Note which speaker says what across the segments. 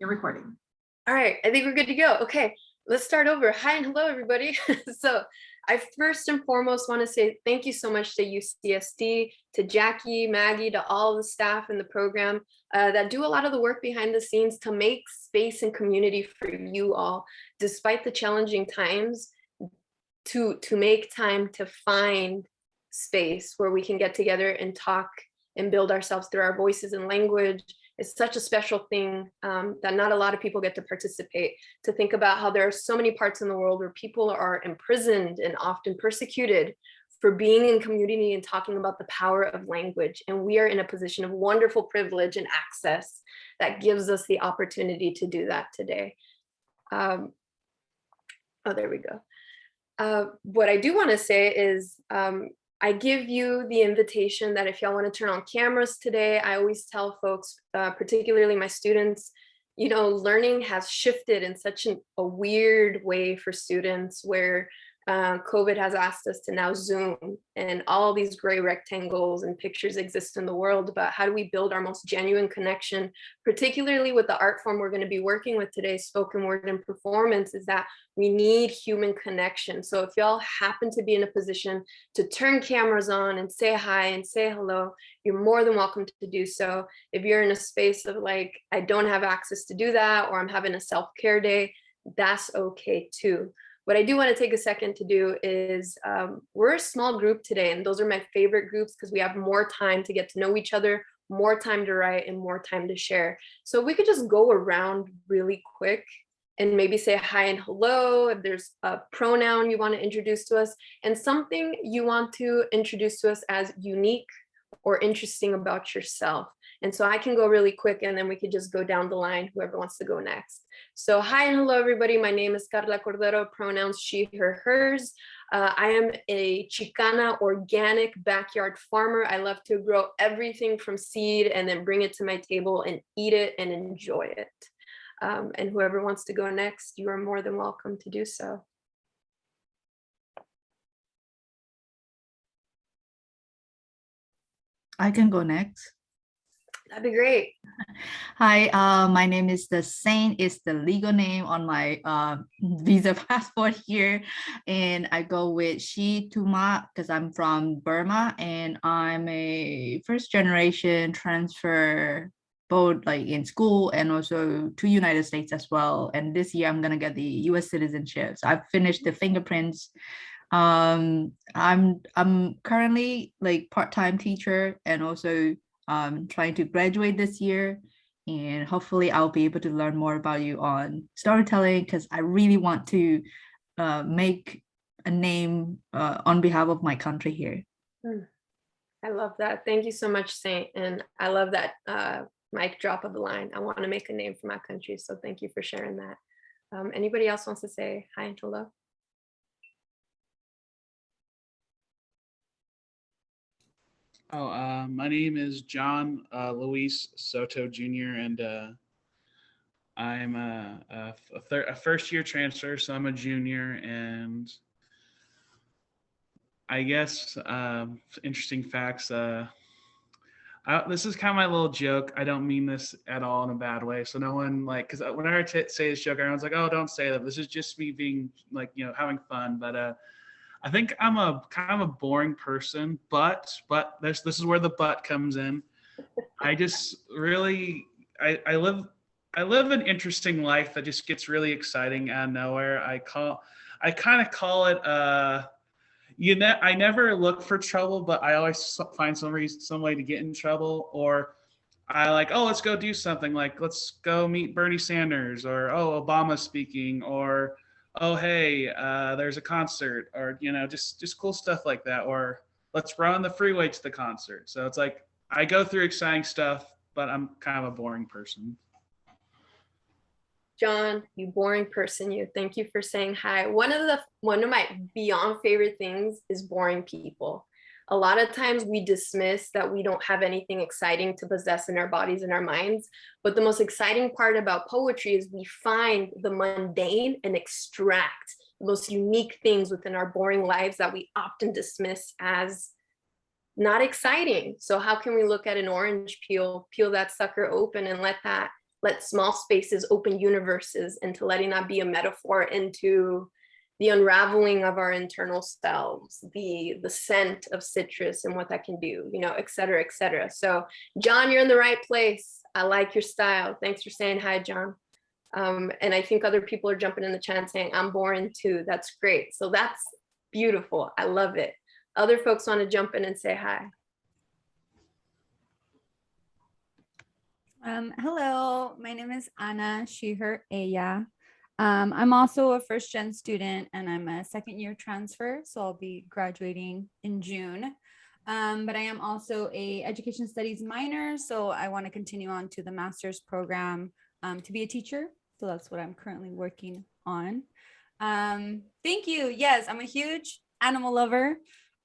Speaker 1: You're recording.
Speaker 2: All right, I think we're good to go. Okay, let's start over. Hi and hello, everybody. So I first and foremost want to say thank you so much to UCSD, to Jackie, Maggie, to all the staff in the program that do a lot of the work behind the scenes to make space and community for you all, despite the challenging times, to make time to find space where we can get together and talk and build ourselves through our voices and language. It's such a special thing that not a lot of people get to participate, to think about how there are so many parts in the world where people are imprisoned and often persecuted for being in community and talking about the power of language. And we are in a position of wonderful privilege and access that gives us the opportunity to do that today. Oh, there we go. What I do want to say is I give you the invitation that if y'all want to turn on cameras today, I always tell folks, particularly my students, you know, learning has shifted in such a weird way for students where COVID has asked us to now Zoom, and all these gray rectangles and pictures exist in the world. But how do we build our most genuine connection, particularly with the art form we're going to be working with today, spoken word and performance, is that we need human connection. So if y'all happen to be in a position to turn cameras on and say hi and say hello, you're more than welcome to do so. If you're in a space of like, I don't have access to do that, or I'm having a self-care day, that's okay too. What I do want to take a second to do is we're a small group today, and those are my favorite groups because we have more time to get to know each other, more time to write, and more time to share. So we could just go around really quick and maybe say hi and hello, if there's a pronoun you want to introduce to us, and something you want to introduce to us as unique or interesting about yourself. And so I can go really quick, and then we could just go down the line, whoever wants to go next. So hi and hello, everybody. My name is Karla Cordero, pronouns she, her, hers. I am a Chicana organic backyard farmer. I love to grow everything from seed and then bring it to my table and eat it and enjoy it. And whoever wants to go next, you are more than welcome to do so.
Speaker 1: I can go next.
Speaker 2: That'd be great.
Speaker 1: Hi, my name is the Saint, is the legal name on my visa passport here. And I go with she Tuma because I'm from Burma and I'm a first generation transfer, both like in school and also to United States as well. And this year I'm gonna get the US citizenship. So I've finished the fingerprints. I'm currently like part-time teacher and also trying to graduate this year, and hopefully I'll be able to learn more about you on storytelling because I really want to make a name on behalf of my country here.
Speaker 2: I love that. Thank you so much, Saint. And I love that mic drop of the line. I want to make a name for my country. So thank you for sharing that. Anybody else wants to say hi and hello?
Speaker 3: My name is John Luis Soto Jr., and I'm a first-year transfer, so I'm a junior. And I guess interesting facts. This is kind of my little joke. I don't mean this at all in a bad way. So no one because whenever I say this joke, everyone's like, "Oh, don't say that." This is just me being having fun. But I think I'm a kind of a boring person, but this is where the but comes in. I just really I live an interesting life that just gets really exciting out of nowhere. I kind of call it I never look for trouble, but I always find some way to get in trouble. Or I let's go do something, like let's go meet Bernie Sanders, or Obama's speaking, or oh hey there's a concert, or just cool stuff like that, or let's run the freeway to the concert. So it's like I go through exciting stuff, but I'm kind of a boring person.
Speaker 2: John, you boring person, you. Thank you for saying hi. One of my beyond favorite things is boring people. A lot of times we dismiss that we don't have anything exciting to possess in our bodies and our minds. But the most exciting part about poetry is we find the mundane and extract the most unique things within our boring lives that we often dismiss as not exciting. So how can we look at an orange peel that sucker open and let that let small spaces open universes, into letting that be a metaphor into the unraveling of our internal selves, the scent of citrus and what that can do, you know, et cetera, et cetera. So John, you're in the right place. I like your style. Thanks for saying hi, John. And I think other people are jumping in the chat saying, I'm boring too. That's great. So that's beautiful. I love it. Other folks want to jump in and say hi.
Speaker 4: Hello, my name is Anna, she, her, ella. I'm also a first gen student and I'm a second year transfer, so I'll be graduating in June. But I am also a education studies minor, so I want to continue on to the master's program to be a teacher. So that's what I'm currently working on. Thank you. Yes, I'm a huge animal lover.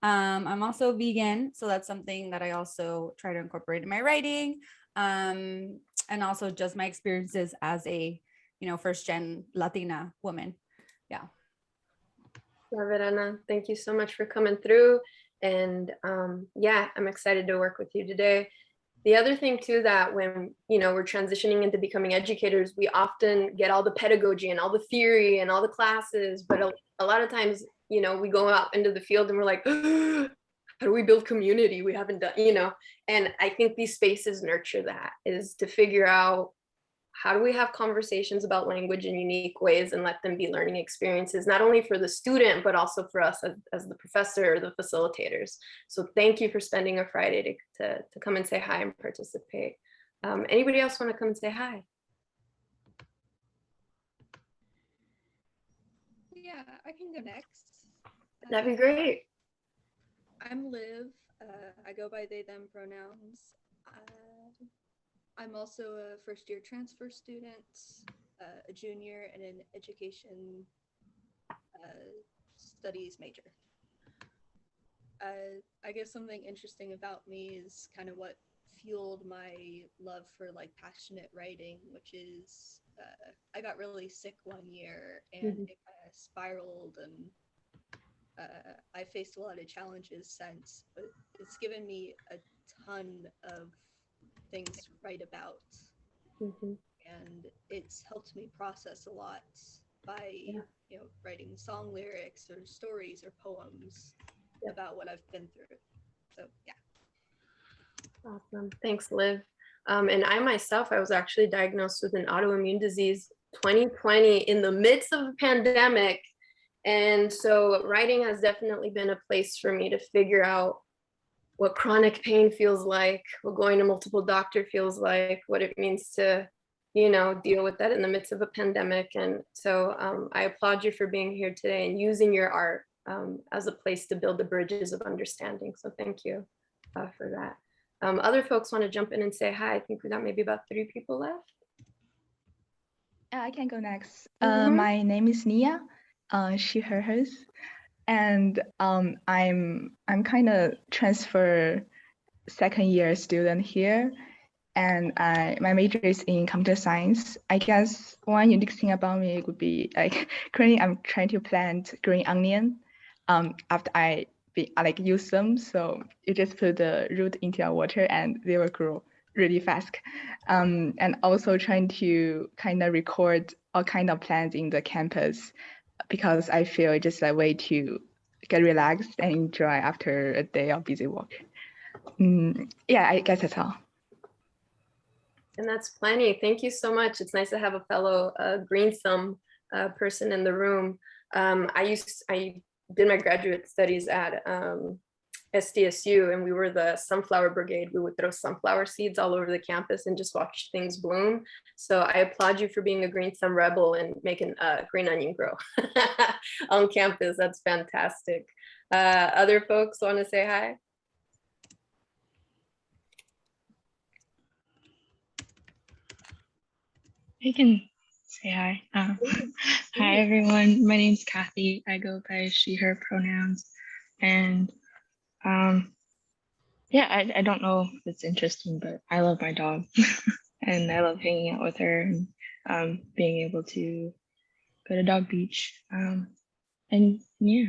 Speaker 4: I'm also vegan, so that's something that I also try to incorporate in my writing. And also just my experiences as a, you know, first gen Latina woman. Yeah.
Speaker 2: Love it, Anna. Thank you so much for coming through. And yeah, I'm excited to work with you today. The other thing too, that when, you know, we're transitioning into becoming educators, we often get all the pedagogy and all the theory and all the classes, but a lot of times, you know, we go out into the field and we're like, how do we build community? We haven't done, you know, and I think these spaces nurture that, is to figure out how do we have conversations about language in unique ways and let them be learning experiences, not only for the student, but also for us as the professor, the facilitators. So thank you for spending a Friday to come and say hi and participate. Anybody else want to come and say hi?
Speaker 5: Yeah, I can go next.
Speaker 2: That'd be great.
Speaker 5: I'm Liv. I go by they, them pronouns. I'm also a first year transfer student, a junior, and an education studies major. I guess something interesting about me is kind of what fueled my love for like passionate writing, which is I got really sick one year and it kind of spiraled, and I faced a lot of challenges since, but it's given me a ton of things to write about. And it's helped me process a lot by you know, writing song lyrics or stories or poems about what I've been through. So yeah.
Speaker 2: Awesome. Thanks, Liv. And I myself, I was actually diagnosed with an autoimmune disease 2020 in the midst of a pandemic. And so writing has definitely been a place for me to figure out what chronic pain feels like, what going to multiple doctor feels like, what it means to, you know, deal with that in the midst of a pandemic. And so I applaud you for being here today and using your art as a place to build the bridges of understanding. So thank you for that. Other folks want to jump in and say hi. I think we got maybe about 3 people left.
Speaker 6: I can go next. My name is Nia, she, her, hers. And I'm kind of transfer second year student here, and my major is in computer science. I guess one unique thing about me would be like currently I'm trying to plant green onion. After I use them, so you just put the root into your water and they will grow really fast. And also trying to kind of record all kind of plants in the campus, because I feel it's just a way to get relaxed and enjoy after a day of busy work. Yeah, I guess that's all.
Speaker 2: And that's plenty. Thank you so much. It's nice to have a fellow green thumb person in the room. I did my graduate studies at SDSU, and we were the sunflower brigade. We would throw sunflower seeds all over the campus and just watch things bloom. So I applaud you for being a green thumb rebel and making green onion grow on campus. That's fantastic. Other folks want to say hi?
Speaker 7: I can say hi. Hi, everyone. My name's Kathy. I go by she, her pronouns. And yeah, I don't know if it's interesting, but I love my dog and I love hanging out with her and being able to go to dog beach. And yeah.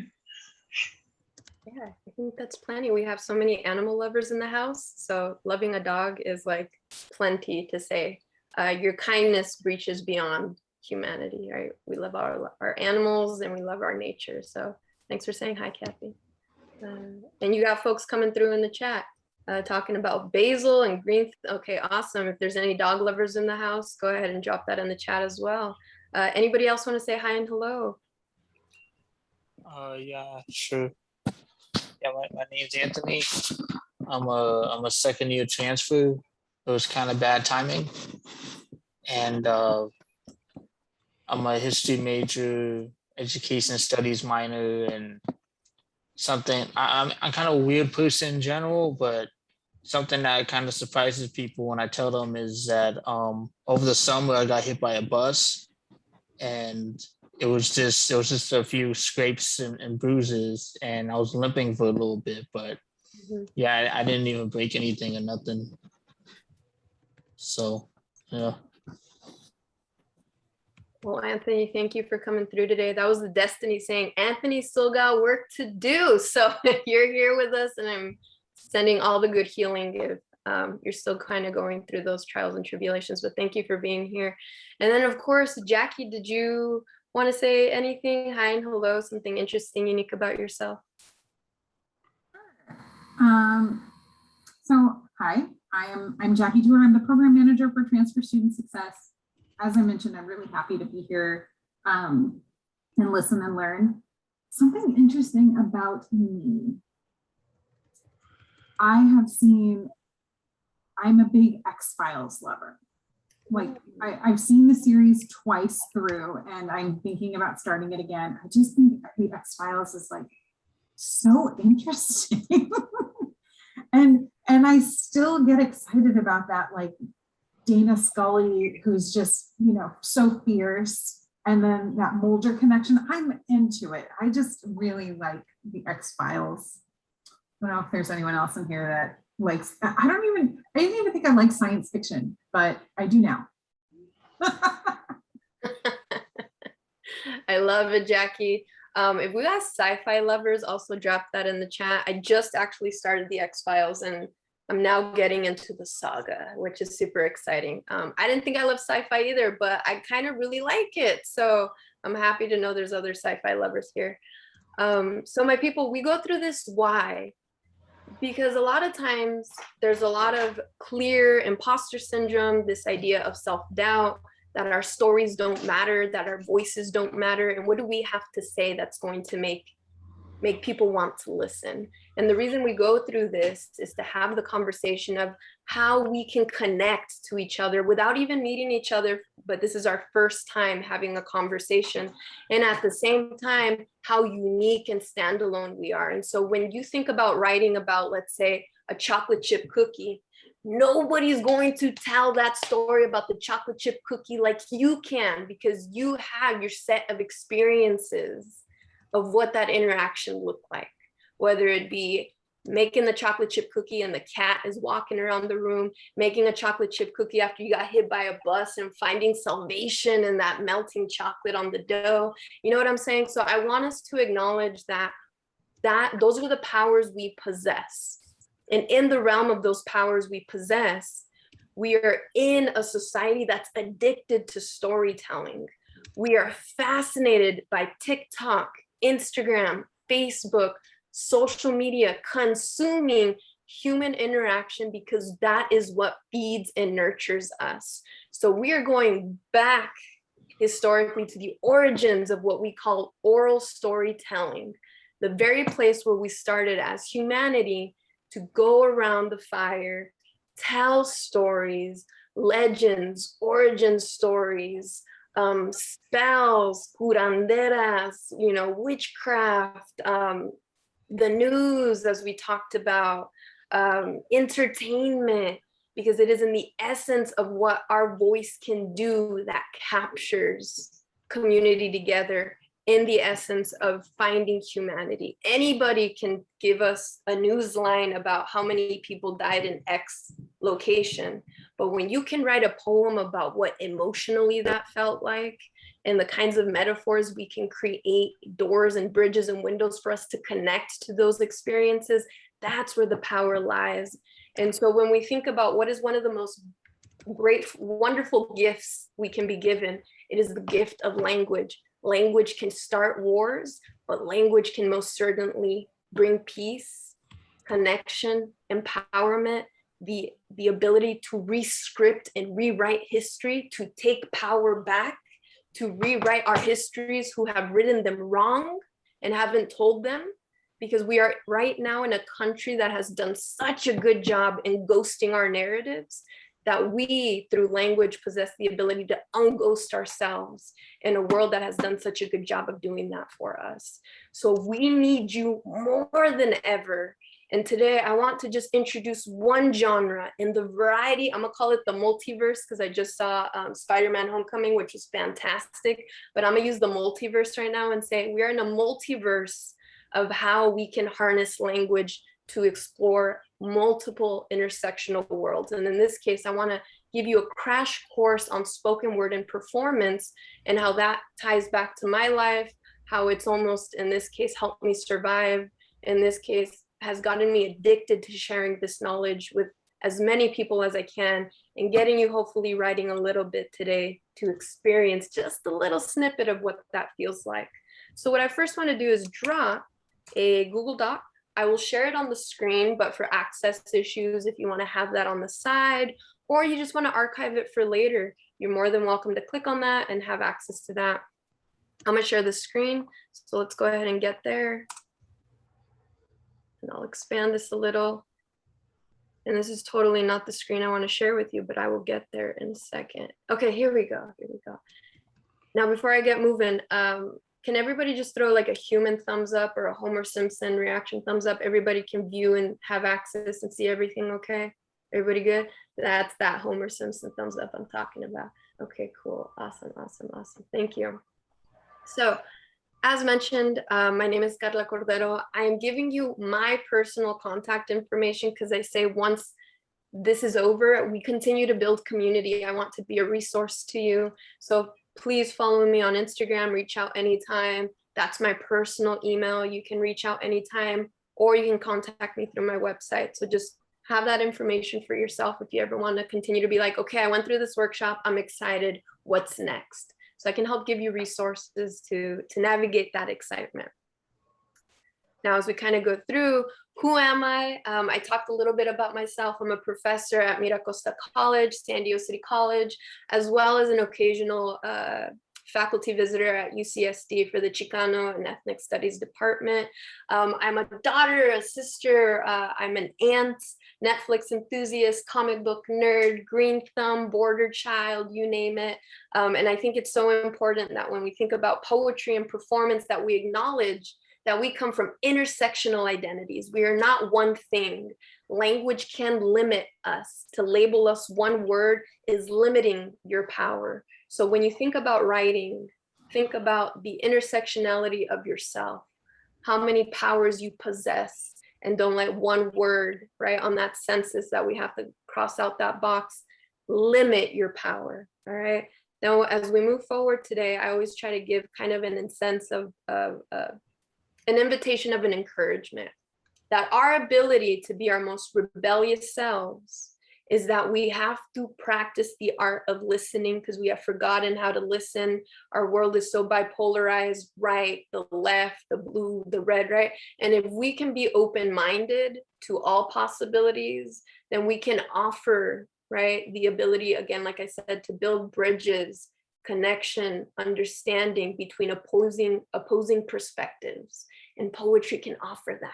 Speaker 2: Yeah, I think that's plenty. We have so many animal lovers in the house. So loving a dog is like plenty to say your kindness reaches beyond humanity, right? We love our animals and we love our nature. So thanks for saying hi, Kathy. And you got folks coming through in the chat talking about basil and green. Okay, awesome. If there's any dog lovers in the house, go ahead and drop that in the chat as well. Anybody else want to say hi and hello?
Speaker 8: Yeah, sure. Yeah, my name's Anthony. I'm a second year transfer. It was kind of bad timing, and I'm a history major, education studies minor, and something. I'm kind of a weird person in general, but something that kind of surprises people when I tell them is that over the summer I got hit by a bus, and it was just a few scrapes and bruises, and I was limping for a little bit, but yeah, I didn't even break anything or nothing. So yeah.
Speaker 2: Well, Anthony, thank you for coming through today. That was the destiny saying Anthony still got work to do. So you're here with us, and I'm sending all the good healing if you're still kind of going through those trials and tribulations. But thank you for being here. And then, of course, Jackie, did you want to say anything? Hi and hello, something interesting, unique about yourself?
Speaker 9: So hi, I'm Jackie Dewar. I'm the program manager for Transfer Student Success. As I mentioned, I'm really happy to be here and listen and learn. Something interesting about me. I'm a big X-Files lover. Like I've seen the series twice through, and I'm thinking about starting it again. I just think the X-Files is like so interesting. and I still get excited about that, like Dana Scully, who's just, so fierce. And then that Mulder connection, I'm into it. I just really like the X-Files. I don't know if there's anyone else in here that likes, I didn't even think I like science fiction, but I do now.
Speaker 2: I love it, Jackie. If we got sci-fi lovers, also drop that in the chat. I just actually started the X-Files, and I'm now getting into the saga, which is super exciting. I didn't think I loved sci-fi either, but I kind of really like it. So I'm happy to know there's other sci-fi lovers here. So my people, we go through this why? Because a lot of times there's a lot of clear imposter syndrome, this idea of self-doubt, that our stories don't matter, that our voices don't matter. And what do we have to say that's going to make people want to listen? And the reason we go through this is to have the conversation of how we can connect to each other without even meeting each other, but this is our first time having a conversation. And at the same time, how unique and standalone we are. And so when you think about writing about, let's say, a chocolate chip cookie, nobody's going to tell that story about the chocolate chip cookie like you can, because you have your set of experiences of what that interaction looked like, whether it be making the chocolate chip cookie and the cat is walking around the room, making a chocolate chip cookie after you got hit by a bus and finding salvation in that melting chocolate on the dough. You know what I'm saying? So I want us to acknowledge that those are the powers we possess. And in the realm of those powers we possess, we are in a society that's addicted to storytelling. We are fascinated by TikTok, Instagram, Facebook, social media, consuming human interaction because that is what feeds and nurtures us. So we are going back historically to the origins of what we call oral storytelling, the very place where we started as humanity to go around the fire, tell stories, legends, origin stories, spells, curanderas, witchcraft, the news, as we talked about, entertainment, because it is in the essence of what our voice can do that captures community together in the essence of finding humanity. Anybody can give us a news line about how many people died in X location, but when you can write a poem about what emotionally that felt like, and the kinds of metaphors we can create, doors and bridges and windows for us to connect to those experiences, that's where the power lies. And so when we think about what is one of the most great, wonderful gifts we can be given, it is the gift of language. Language can start wars, but language can most certainly bring peace, connection, empowerment, the ability to rescript and rewrite history, to take power back, to rewrite our histories who have written them wrong and haven't told them, because we are right now in a country that has done such a good job in ghosting our narratives, that we, through language, possess the ability to unghost ourselves in a world that has done such a good job of doing that for us. So we need you more than ever. And today I want to just introduce one genre in the variety, I'm gonna call it the multiverse, because I just saw Spider-Man Homecoming, which was fantastic, but I'm gonna use the multiverse right now and say we are in a multiverse of how we can harness language to explore multiple intersectional worlds. And in this case, I want to give you a crash course on spoken word and performance and how that ties back to my life, how it's almost, in this case, helped me survive, in this case, has gotten me addicted to sharing this knowledge with as many people as I can, and getting you hopefully writing a little bit today to experience just a little snippet of what that feels like. So what I first want to do is draw a Google Doc. I will share it on the screen, but for access issues, if you want to have that on the side, or you just want to archive it for later, you're more than welcome to click on that and have access to that. I'm gonna share the screen, so let's go ahead and get there. And I'll expand this a little. And this is totally not the screen I want to share with you, but I will get there in a second. Okay, here we go, here we go. Now, before I get moving, can everybody just throw like a human thumbs up or a Homer Simpson reaction thumbs up? Everybody can view and have access and see everything, okay? Everybody good? That's that Homer Simpson thumbs up I'm talking about. Okay, cool, awesome, awesome, awesome, thank you. So, as mentioned, my name is Karla Cordero. I am giving you my personal contact information because I say once this is over, we continue to build community. I want to be a resource to you. So please follow me on Instagram, reach out anytime. That's my personal email. You can reach out anytime, or you can contact me through my website. So just have that information for yourself if you ever want to continue to be like, okay, I went through this workshop, I'm excited, what's next? So I can help give you resources to navigate that excitement. Now, as we kind of go through, who am I? I talked a little bit about myself. I'm a professor at Miracosta College, San Diego City College, as well as an occasional faculty visitor at UCSD for the Chicano and Ethnic Studies Department. I'm a daughter, a sister, I'm an aunt, Netflix enthusiast, comic book nerd, green thumb, border child, you name it. And I think it's so important that when we think about poetry and performance, that we acknowledge that we come from intersectional identities. We are not one thing. Language can limit us. To label us one word is limiting your power. So when you think about writing, think about the intersectionality of yourself, how many powers you possess, and don't let one word, right, on that census that we have to cross out that box, limit your power, all right? Now, as we move forward today, I always try to give kind of an sense of an invitation of an encouragement, that our ability to be our most rebellious selves is that we have to practice the art of listening, because we have forgotten how to listen. Our world is so bipolarized, right, the left, the blue, the red, right? And if we can be open-minded to all possibilities, then we can offer, right, the ability, again, like I said, to build bridges, connection, understanding between opposing perspectives. And poetry can offer that.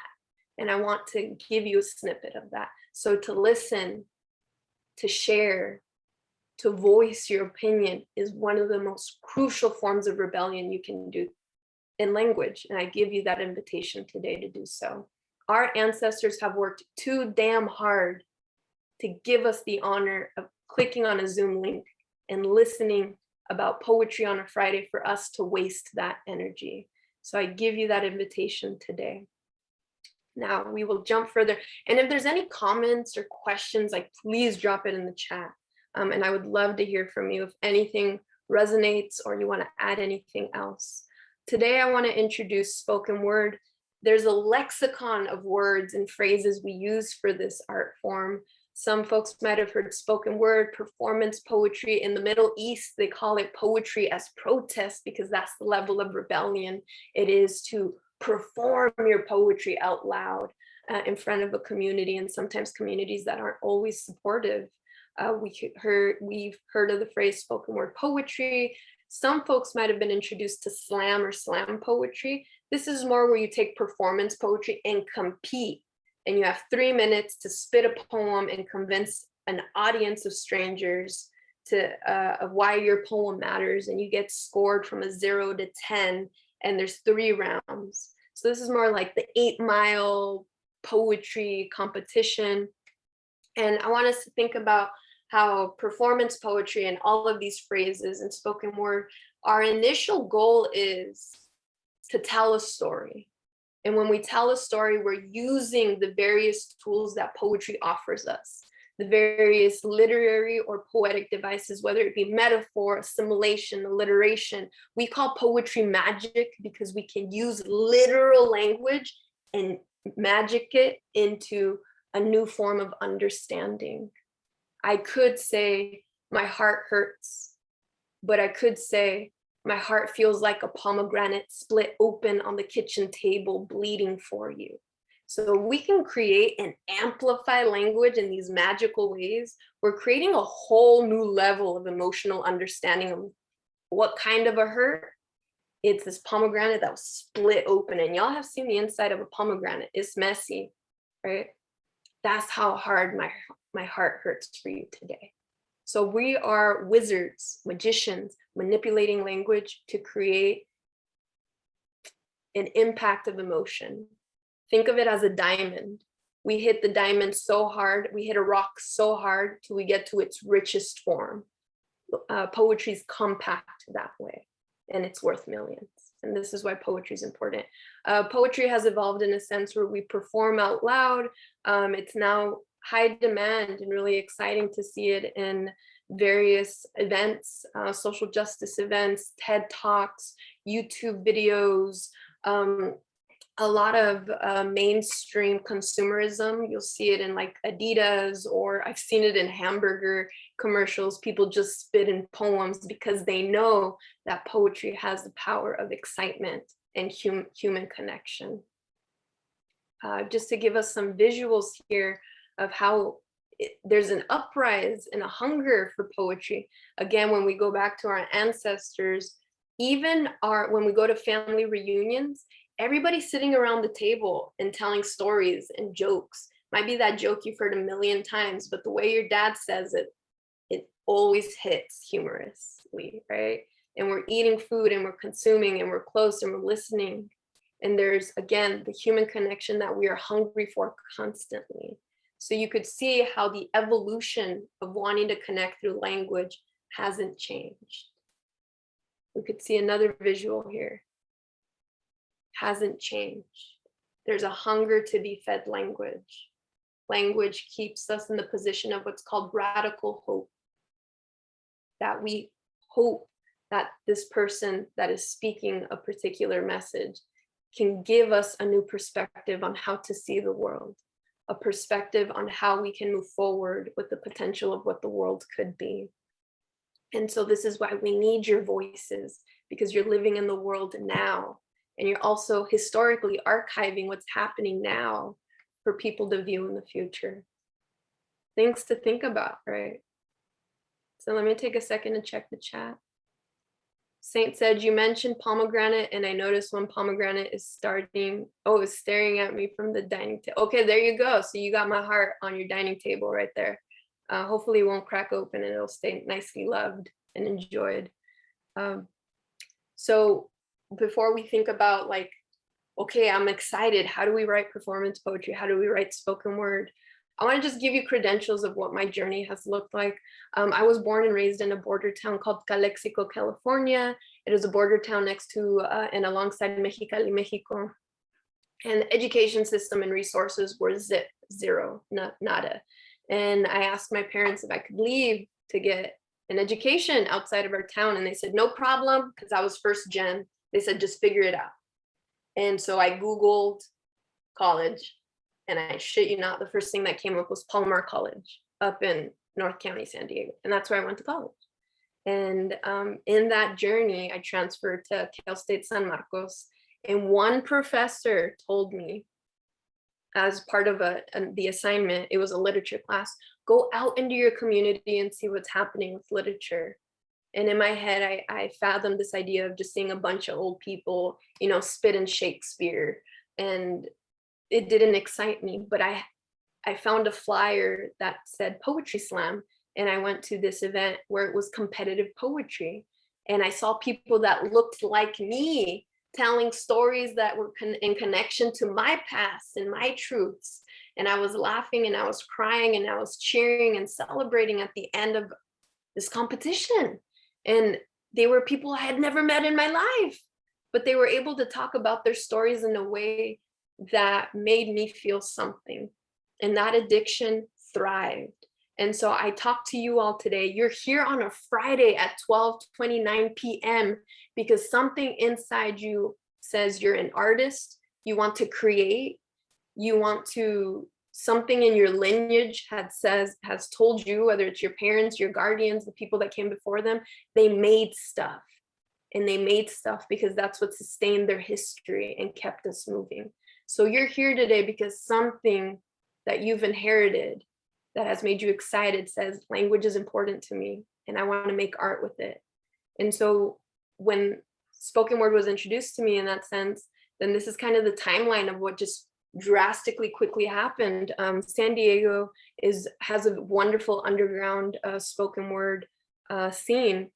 Speaker 2: And I want to give you a snippet of that. So to listen, to share, to voice your opinion is one of the most crucial forms of rebellion you can do in language. And I give you that invitation today to do so. Our ancestors have worked too damn hard to give us the honor of clicking on a Zoom link and listening about poetry on a Friday for us to waste that energy. So I give you that invitation today. Now we will jump further. And if there's any comments or questions, like please drop it in the chat. And I would love to hear from you if anything resonates or you want to add anything else. Today, I want to introduce spoken word. There's a lexicon of words and phrases we use for this art form. Some folks might have heard spoken word, performance poetry. In the Middle East, they call it poetry as protest because that's the level of rebellion it is to perform your poetry out loud in front of a community, and sometimes communities that aren't always supportive. We've heard of the phrase spoken word poetry. Some folks might have been introduced to slam or slam poetry. This is more where you take performance poetry and compete. And you have 3 minutes to spit a poem and convince an audience of strangers of why your poem matters. And you get scored from a 0 to 10, and there's 3 rounds. So this is more like the 8-mile poetry competition. And I want us to think about how performance poetry and all of these phrases and spoken word, our initial goal is to tell a story. And when we tell a story, we're using the various tools that poetry offers us, the various literary or poetic devices, whether it be metaphor, assimilation, alliteration. We call poetry magic because we can use literal language and magic it into a new form of understanding. I could say my heart hurts, but I could say my heart feels like a pomegranate split open on the kitchen table, bleeding for you. So we can create and amplify language in these magical ways. We're creating a whole new level of emotional understanding of what kind of a hurt. It's this pomegranate that was split open, and y'all have seen the inside of a pomegranate. It's messy, right? That's how hard my heart hurts for you today. So we are wizards, magicians, manipulating language to create an impact of emotion. Think of it as a diamond. We hit the diamond so hard, we hit a rock so hard till we get to its richest form. Poetry is compact that way, and it's worth millions. And this is why poetry is important. Poetry has evolved in a sense where we perform out loud. It's now high demand and really exciting to see it in various events, social justice events, TED Talks, YouTube videos, a lot of mainstream consumerism. You'll see it in like Adidas, or I've seen it in hamburger commercials. People just spit in poems because they know that poetry has the power of excitement and human connection. Just to give us some visuals here of how there's an uprise and a hunger for poetry. Again, when we go back to our ancestors, even when we go to family reunions, everybody's sitting around the table and telling stories and jokes. Might be that joke you've heard a million times, but the way your dad says it, it always hits humorously, right? And we're eating food and we're consuming and we're close and we're listening. And there's, again, the human connection that we are hungry for constantly. So you could see how the evolution of wanting to connect through language hasn't changed. We could see another visual here. Hasn't changed. There's a hunger to be fed language. Language keeps us in the position of what's called radical hope. That we hope that this person that is speaking a particular message can give us a new perspective on how to see the world, a perspective on how we can move forward with the potential of what the world could be. And so this is why we need your voices, because you're living in the world now. And you're also historically archiving what's happening now for people to view in the future. Things to think about, right? So let me take a second to check the chat. Saint said, you mentioned pomegranate, and I noticed one pomegranate is it's staring at me from the dining table. Okay, there you go. So you got my heart on your dining table right there. Hopefully it won't crack open and it'll stay nicely loved and enjoyed. So before we think about like, okay, I'm excited. How do we write performance poetry? How do we write spoken word? I want to just give you credentials of what my journey has looked like. I was born and raised in a border town called Calexico, California. It is a border town next to and alongside Mexicali, Mexico. And the education system and resources were zero, nada. And I asked my parents if I could leave to get an education outside of our town. And they said, no problem, because I was first gen. They said, just figure it out. And so I Googled college. And I shit you not, the first thing that came up was Palomar College. up in North County, San Diego. And that's where I went to college. And in that journey, I transferred to Cal State San Marcos. And one professor told me, as part of the assignment, it was a literature class, go out into your community and see what's happening with literature. And in my head, I fathomed this idea of just seeing a bunch of old people, you know, spit in Shakespeare. And it didn't excite me, but I found a flyer that said Poetry Slam. And I went to this event where it was competitive poetry. And I saw people that looked like me telling stories that were in connection to my past and my truths. And I was laughing and I was crying and I was cheering and celebrating at the end of this competition. And they were people I had never met in my life, but they were able to talk about their stories in a way that made me feel something. And that addiction thrived. And so I talk to you all today. You're here on a Friday at 12:29 p.m. because something inside you says you're an artist, you want to create, you want to, something in your lineage has told you, whether it's your parents, your guardians, the people that came before them, they made stuff. And they made stuff because that's what sustained their history and kept us moving. So you're here today because something that you've inherited that has made you excited says language is important to me and I want to make art with it. And so when spoken word was introduced to me in that sense, then this is kind of the timeline of what just drastically quickly happened. San Diego has a wonderful underground spoken word scene.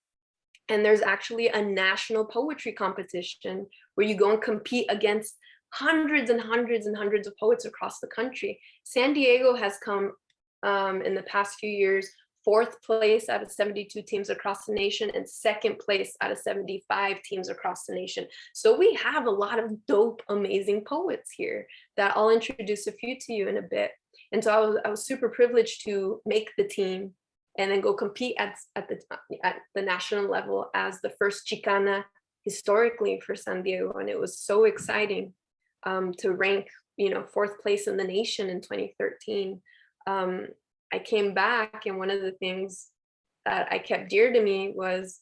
Speaker 2: And there's actually a national poetry competition where you go and compete against hundreds and hundreds and hundreds of poets across the country. San Diego has come in the past few years, 4th place out of 72 teams across the nation and 2nd place out of 75 teams across the nation. So we have a lot of dope, amazing poets here that I'll introduce a few to you in a bit. And so I was super privileged to make the team and then go compete at the national level as the first Chicana historically for San Diego. And it was so exciting to rank, 4th place in the nation in 2013. I came back, and one of the things that I kept dear to me was,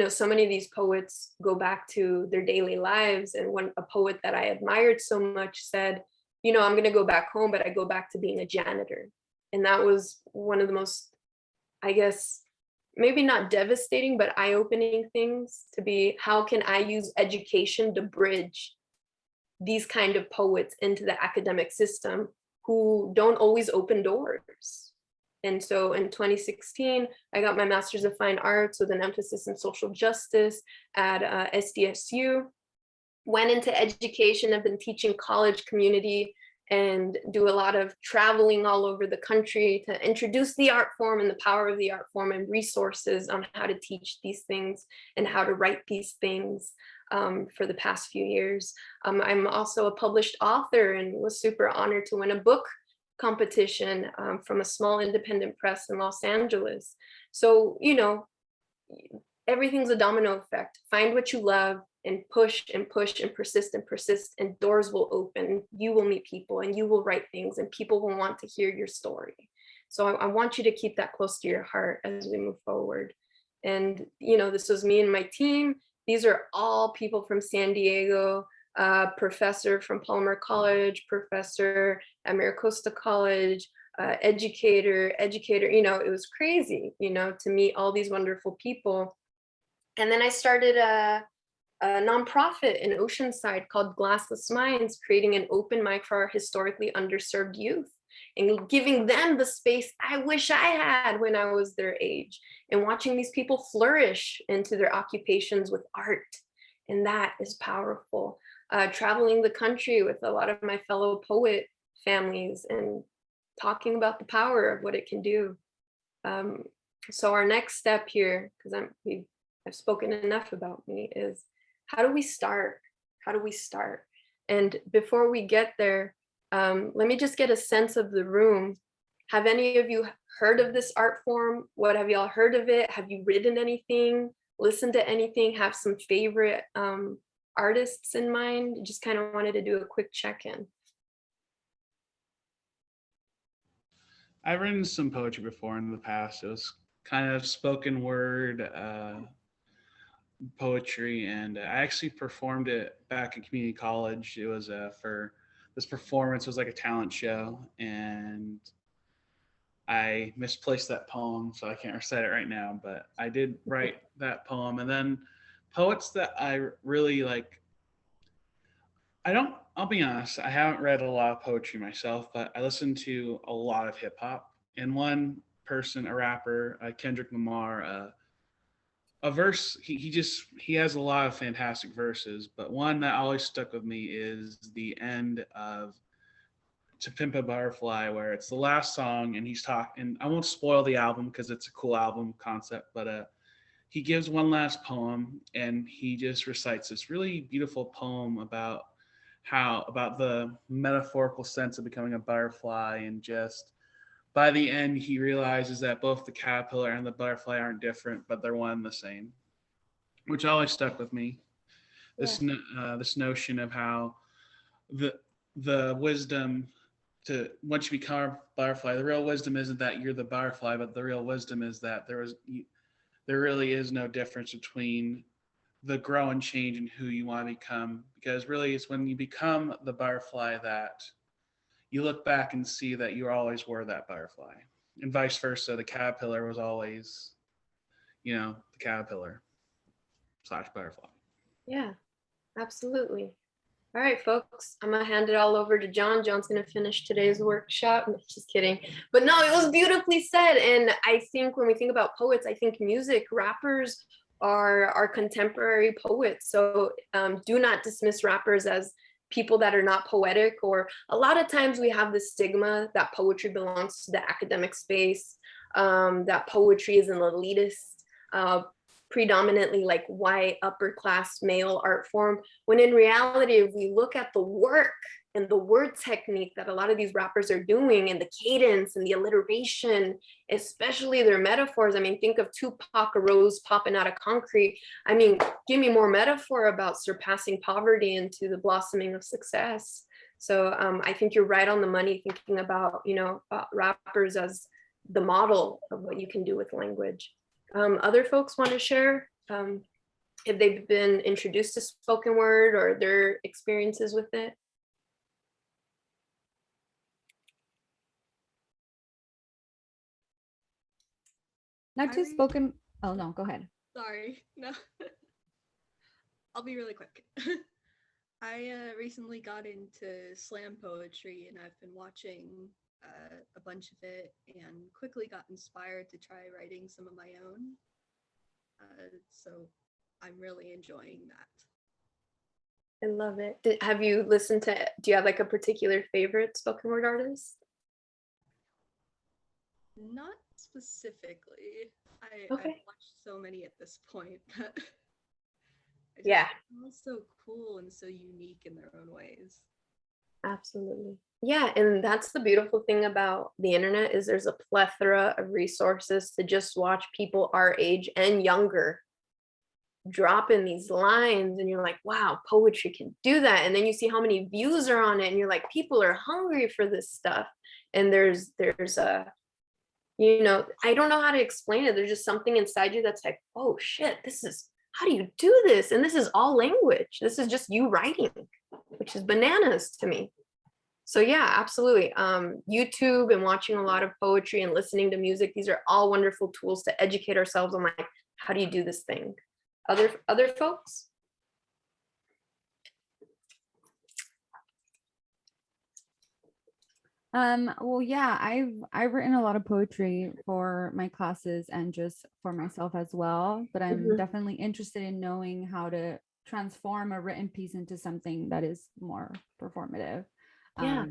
Speaker 2: so many of these poets go back to their daily lives. And when a poet that I admired so much said, I'm going to go back home, but I go back to being a janitor. And that was one of the most, I guess, maybe not devastating, but eye-opening things to be, how can I use education to bridge these kind of poets into the academic system who don't always open doors? And so in 2016, I got my Master's of Fine Arts with an emphasis in social justice at SDSU, went into education. I've been teaching college community and do a lot of traveling all over the country to introduce the art form and the power of the art form and resources on how to teach these things and how to write these things for the past few years. I'm also a published author and was super honored to win a book competition from a small independent press in Los Angeles. So, everything's a domino effect. Find what you love and push and push and persist, and doors will open. You will meet people and you will write things and people will want to hear your story. So I want you to keep that close to your heart as we move forward. And, this was me and my team. These are all people from San Diego, professor from Palmer College, professor at Maricosta College, educator, it was crazy, to meet all these wonderful people. And then I started a nonprofit in Oceanside called Glassless Minds, creating an open mic for our historically underserved youth and giving them the space I wish I had when I was their age, and watching these people flourish into their occupations with art. And that is powerful. Traveling the country with a lot of my fellow poet families and talking about the power of what it can do. So our next step here, because I've spoken enough about me, is how do we start? How do we start? And before we get there, let me just get a sense of the room. Have any of you heard of this art form? What have y'all heard of it? Have you written anything? Listened to anything? Have some favorite artists in mind? Just kind of wanted to do a quick check-in.
Speaker 3: I've written some poetry before in the past. It was kind of spoken word poetry, and I actually performed it back in community college. It was for this performance was like a talent show, and I misplaced that poem, so I can't recite it right now. But I did write that poem, and then poets that I really like. I don't. I'll be honest. I haven't read a lot of poetry myself, but I listen to a lot of hip hop. And one person, a rapper, Kendrick Lamar, a verse. He has a lot of fantastic verses, but one that always stuck with me is the end of "To Pimp a Butterfly," where it's the last song, and he's talking. I won't spoil the album because it's a cool album concept, but he gives one last poem, and he just recites this really beautiful poem about the metaphorical sense of becoming a butterfly, and just by the end he realizes that both the caterpillar and the butterfly aren't different, but they're one and the same, which always stuck with me. This notion of how the wisdom to once you become a butterfly, the real wisdom isn't that you're the butterfly, but the real wisdom is that there really is no difference between the grow and change and who you want to become, because really it's when you become the butterfly that you look back and see that you always were that butterfly, and vice versa. The caterpillar was always, the caterpillar / butterfly.
Speaker 2: Yeah, absolutely. All right, folks, I'm gonna hand it all over to John. John's gonna finish today's workshop. No, just kidding. But no, it was beautifully said. And I think when we think about poets, I think music, rappers are contemporary poets. So do not dismiss rappers as people that are not poetic, or a lot of times we have this stigma that poetry belongs to the academic space, that poetry is an elitist, predominantly like white upper class male art form, when in reality, if we look at the work and the word technique that a lot of these rappers are doing, and the cadence and the alliteration, especially their metaphors. I mean, think of Tupac, a rose popping out of concrete. I mean, give me more metaphor about surpassing poverty into the blossoming of success. So I think you're right on the money thinking about, rappers as the model of what you can do with language. Other folks want to share if they've been introduced to spoken word or their experiences with it?
Speaker 4: Not too spoken. Oh no, go ahead.
Speaker 5: Sorry, no. I'll be really quick. I recently got into slam poetry, and I've been watching a bunch of it and quickly got inspired to try writing some of my own. So I'm really enjoying that.
Speaker 2: I love it. Have you listened to, do you have like a particular favorite spoken word artist?
Speaker 5: Not specifically. I've watched so many at this point, but
Speaker 2: yeah,
Speaker 5: they're all so cool and so unique in their own ways.
Speaker 2: Absolutely. Yeah, and that's the beautiful thing about the internet is there's a plethora of resources to just watch people our age and younger dropping these lines, and you're like, wow, poetry can do that. And then you see how many views are on it, and you're like, people are hungry for this stuff. And there's a, I don't know how to explain it. There's just something inside you that's like, oh shit, how do you do this? And this is all language. This is just you writing, which is bananas to me. So yeah, absolutely. YouTube and watching a lot of poetry and listening to music, these are all wonderful tools to educate ourselves on like, how do you do this thing? Other folks?
Speaker 4: Well, yeah, I've written a lot of poetry for my classes and just for myself as well, but I'm definitely interested in knowing how to transform a written piece into something that is more performative.
Speaker 2: Yeah.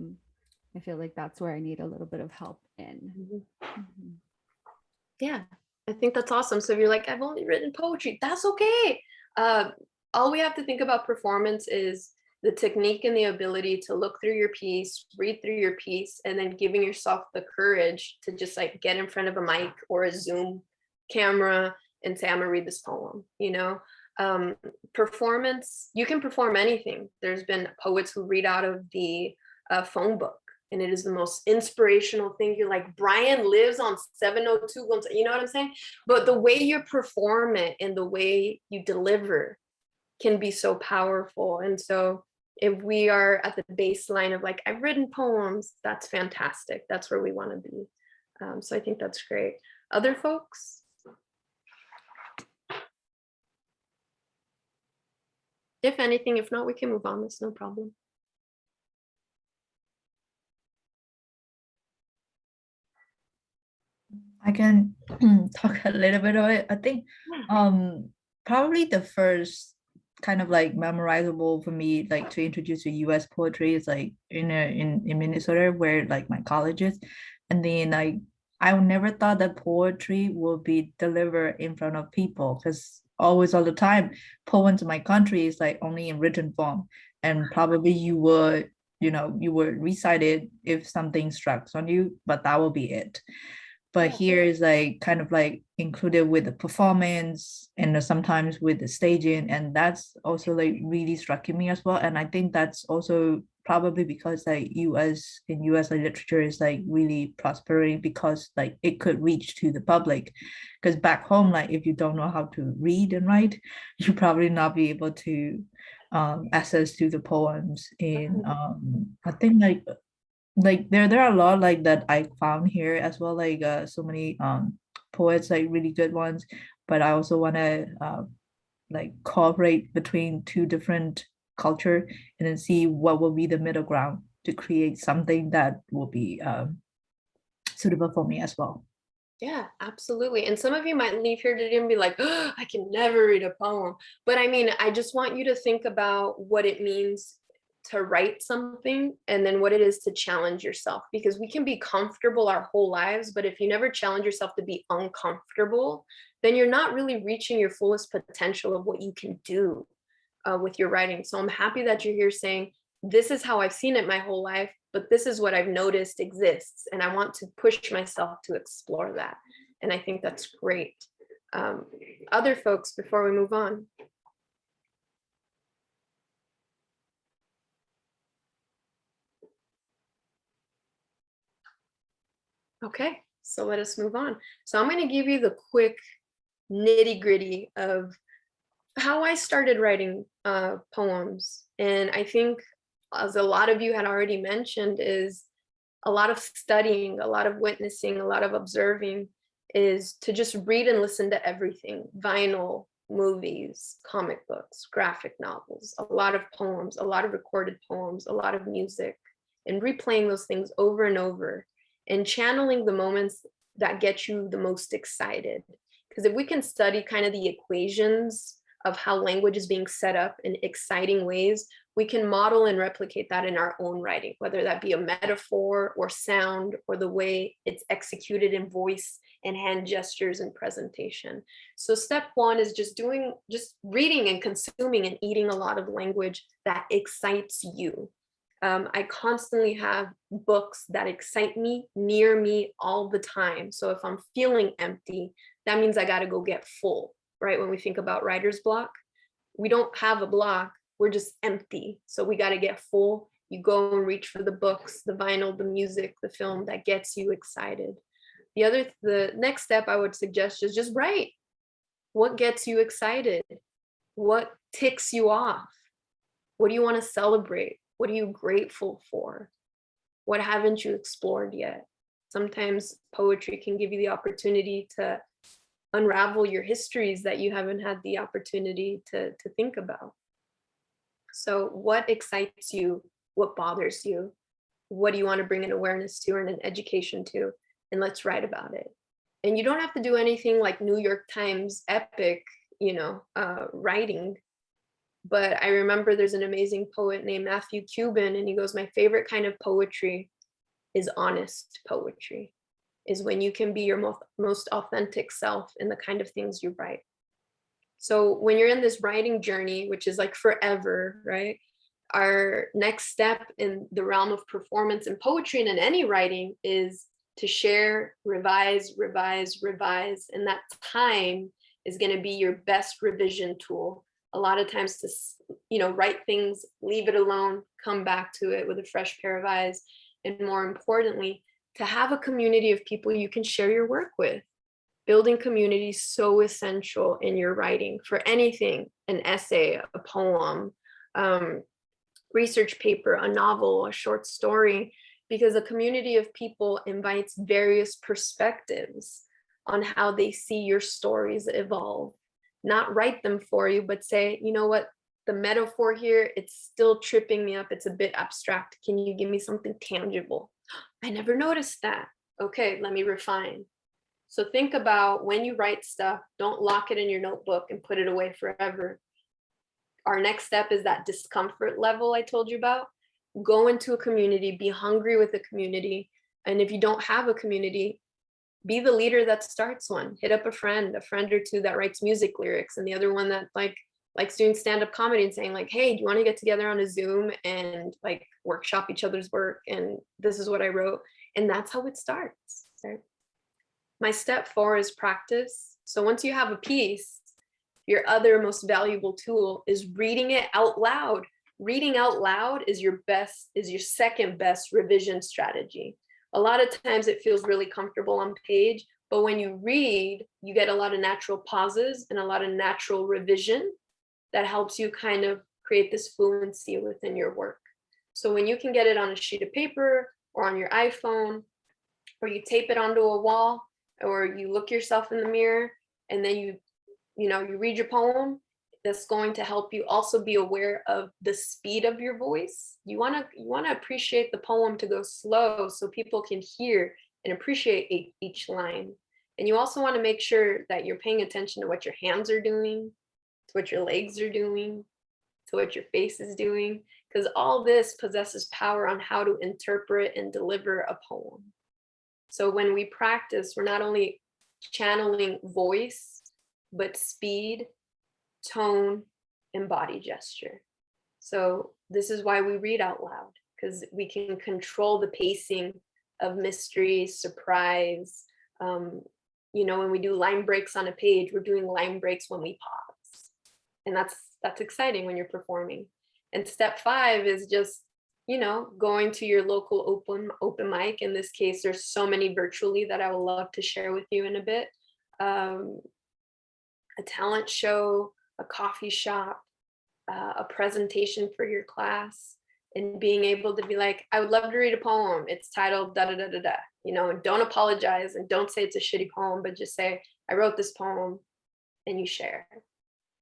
Speaker 4: I feel like that's where I need a little bit of help in.
Speaker 2: Yeah, I think that's awesome. So if you're like, I've only written poetry, that's okay. All we have to think about performance is the technique and the ability to look through your piece, read through your piece, and then giving yourself the courage to just like get in front of a mic or a Zoom camera and say, I'm gonna read this poem, Performance, you can perform anything. There's been poets who read out of the phone book. and it is the most inspirational thing. You're like, Brian lives on 702, you know what I'm saying? But the way you perform it and the way you deliver can be so powerful. And so if we are at the baseline of like, I've written poems, that's fantastic. That's where we want to be. So I think that's great. Other folks? If anything, if not, we can move on. That's no problem.
Speaker 1: I can talk a little bit of it. I think probably the first kind of like memorizable for me, like to introduce to US poetry is like in Minnesota, where like my college is. And then I never thought that poetry will be delivered in front of people, because always all the time poems in my country is like only in written form, and probably you would, you know, you would recite it if something strikes on you, but that will be it. But here is like kind of like included with the performance and sometimes with the staging, and that's also like really struck me as well. And I think that's also probably because like US like literature is like really prospering, because like it could reach to the public. Because back home, like if you don't know how to read and write, you probably not be able to access to the poems. And I think like there are a lot like that I found here as well, like so many poets, like really good ones. But I also want to like cooperate between two different culture, and then see what will be the middle ground to create something that will be suitable for me as well.
Speaker 2: Yeah, absolutely. And some of you might leave here today and be like, oh, I can never read a poem. But I mean, I just want you to think about what it means to write something, and then what it is to challenge yourself, because we can be comfortable our whole lives, but if you never challenge yourself to be uncomfortable, then you're not really reaching your fullest potential of what you can do with your writing. So I'm happy that you're here saying, this is how I've seen it my whole life, but this is what I've noticed exists, and I want to push myself to explore that. And I think that's great. Other folks, before we move on. Okay, so let us move on. So I'm going to give you the quick nitty gritty of how I started writing poems. And I think, as a lot of you had already mentioned, is a lot of studying, a lot of witnessing, a lot of observing, is to just read and listen to everything: vinyl, movies, comic books, graphic novels, a lot of poems, a lot of recorded poems, a lot of music, and replaying those things over and over, and channeling the moments that get you the most excited. Because if we can study kind of the equations of how language is being set up in exciting ways, we can model and replicate that in our own writing, whether that be a metaphor or sound, or the way it's executed in voice and hand gestures and presentation. So step one is just reading and consuming and eating a lot of language that excites you. I constantly have books that excite me near me all the time. So if I'm feeling empty, that means I got to go get full, right? When we think about writer's block, we don't have a block, we're just empty. So we got to get full. You go and reach for the books, the vinyl, the music, the film that gets you excited. The next step I would suggest is just write. What gets you excited? What ticks you off? What do you want to celebrate? What are you grateful for? What haven't you explored yet? Sometimes poetry can give you the opportunity to unravel your histories that you haven't had the opportunity to think about. So what excites you? What bothers you? What do you want to bring an awareness to or an education to? And let's write about it. And you don't have to do anything like New York Times epic, writing. But I remember there's an amazing poet named Matthew Cuban, and he goes, my favorite kind of poetry is honest poetry, is when you can be your most authentic self in the kind of things you write. So when you're in this writing journey, which is like forever, right? Our next step in the realm of performance and poetry and in any writing is to share, revise, revise, revise. And that time is going to be your best revision tool. A lot of times to, write things, leave it alone, come back to it with a fresh pair of eyes. and more importantly, to have a community of people you can share your work with. Building community is so essential in your writing for anything, an essay, a poem, research paper, a novel, a short story, because a community of people invites various perspectives on how they see your stories evolve. Not write them for you, but say, you know what, the metaphor here, it's still tripping me up. It's a bit abstract. Can you give me something tangible? I never noticed that. Okay, let me refine. So think about when you write stuff, don't lock it in your notebook and put it away forever. Our next step is that discomfort level I told you about. Go into a community, be hungry with the community. And if you don't have a community, be the leader that starts one. Hit up a friend or two that writes music lyrics, and the other one that likes doing stand-up comedy and saying like, hey, do you want to get together on a Zoom and like workshop each other's work? And this is what I wrote. And that's how it starts, right? My step 4 is practice. So once you have a piece, your other most valuable tool is reading it out loud. Reading out loud is your second best revision strategy. A lot of times it feels really comfortable on page, but when you read, you get a lot of natural pauses and a lot of natural revision that helps you kind of create this fluency within your work. So when you can get it on a sheet of paper or on your iPhone, or you tape it onto a wall, or you look yourself in the mirror and then you read your poem, that's going to help you also be aware of the speed of your voice. You want to appreciate the poem to go slow so people can hear and appreciate each line. And you also want to make sure that you're paying attention to what your hands are doing, to what your legs are doing, to what your face is doing, because all this possesses power on how to interpret and deliver a poem. So when we practice, we're not only channeling voice, but speed, tone, and body gesture. So this is why we read out loud, because we can control the pacing of mystery, surprise. When we do line breaks on a page, we're doing line breaks when we pause. And that's exciting when you're performing. And step 5 is just, going to your local open mic. In this case, there's so many virtually that I would love to share with you in a bit. A talent show, a coffee shop, a presentation for your class, and being able to be like, I would love to read a poem. It's titled da da da da da, and don't apologize and don't say it's a shitty poem, but just say, I wrote this poem, and you share.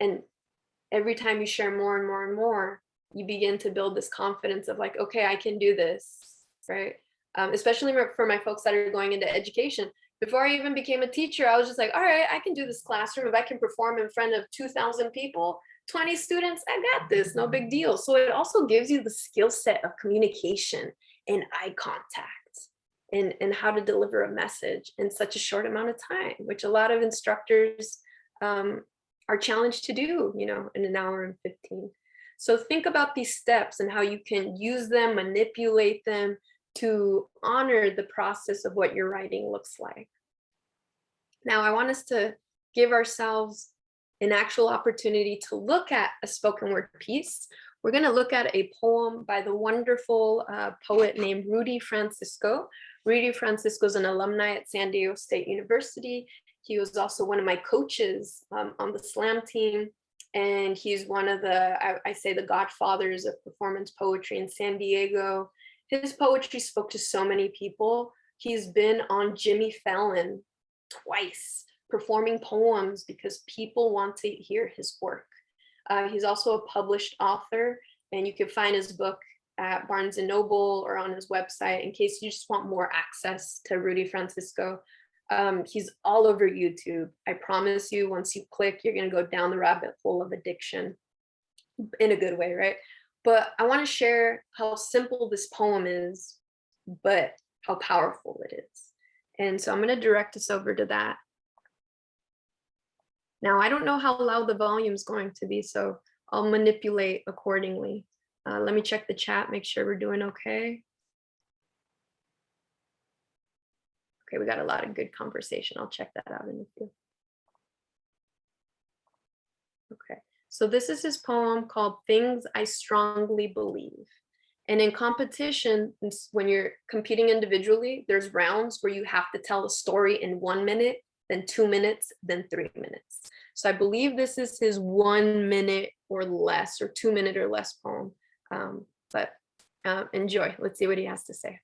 Speaker 2: And every time you share more and more and more, you begin to build this confidence of like, okay, I can do this, right? Especially for my folks that are going into education. Before I even became a teacher, I was just like, all right, I can do this classroom. If I can perform in front of 2,000 people, 20 students, I got this, no big deal. So it also gives you the skill set of communication and eye contact and how to deliver a message in such a short amount of time, which a lot of instructors are challenged to do, in an hour and 15. So think about these steps and how you can use them, manipulate them to honor the process of what your writing looks like. Now, I want us to give ourselves an actual opportunity to look at a spoken word piece. We're going to look at a poem by the wonderful poet named Rudy Francisco. Rudy Francisco is an alumni at San Diego State University. He was also one of my coaches on the slam team. And he's one of I say the godfathers of performance poetry in San Diego. His poetry spoke to so many people. He's been on Jimmy Fallon twice, performing poems because people want to hear his work. He's also a published author, and you can find his book at Barnes & Noble or on his website in case you just want more access to Rudy Francisco. He's all over YouTube. I promise you, once you click, you're going to go down the rabbit hole of addiction in a good way, right? But I want to share how simple this poem is, but how powerful it is. And so I'm going to direct us over to that. Now, I don't know how loud the volume is going to be, so I'll manipulate accordingly. Let me check the chat, make sure we're doing okay. Okay, we got a lot of good conversation. I'll check that out in a few. Okay, so this is his poem called Things I Strongly Believe. And in competition, when you're competing individually, there's rounds where you have to tell a story in 1 minute, then 2 minutes, then 3 minutes. So I believe this is his 1 minute or less, or 2 minute or less poem. But enjoy. Let's see what he has to say.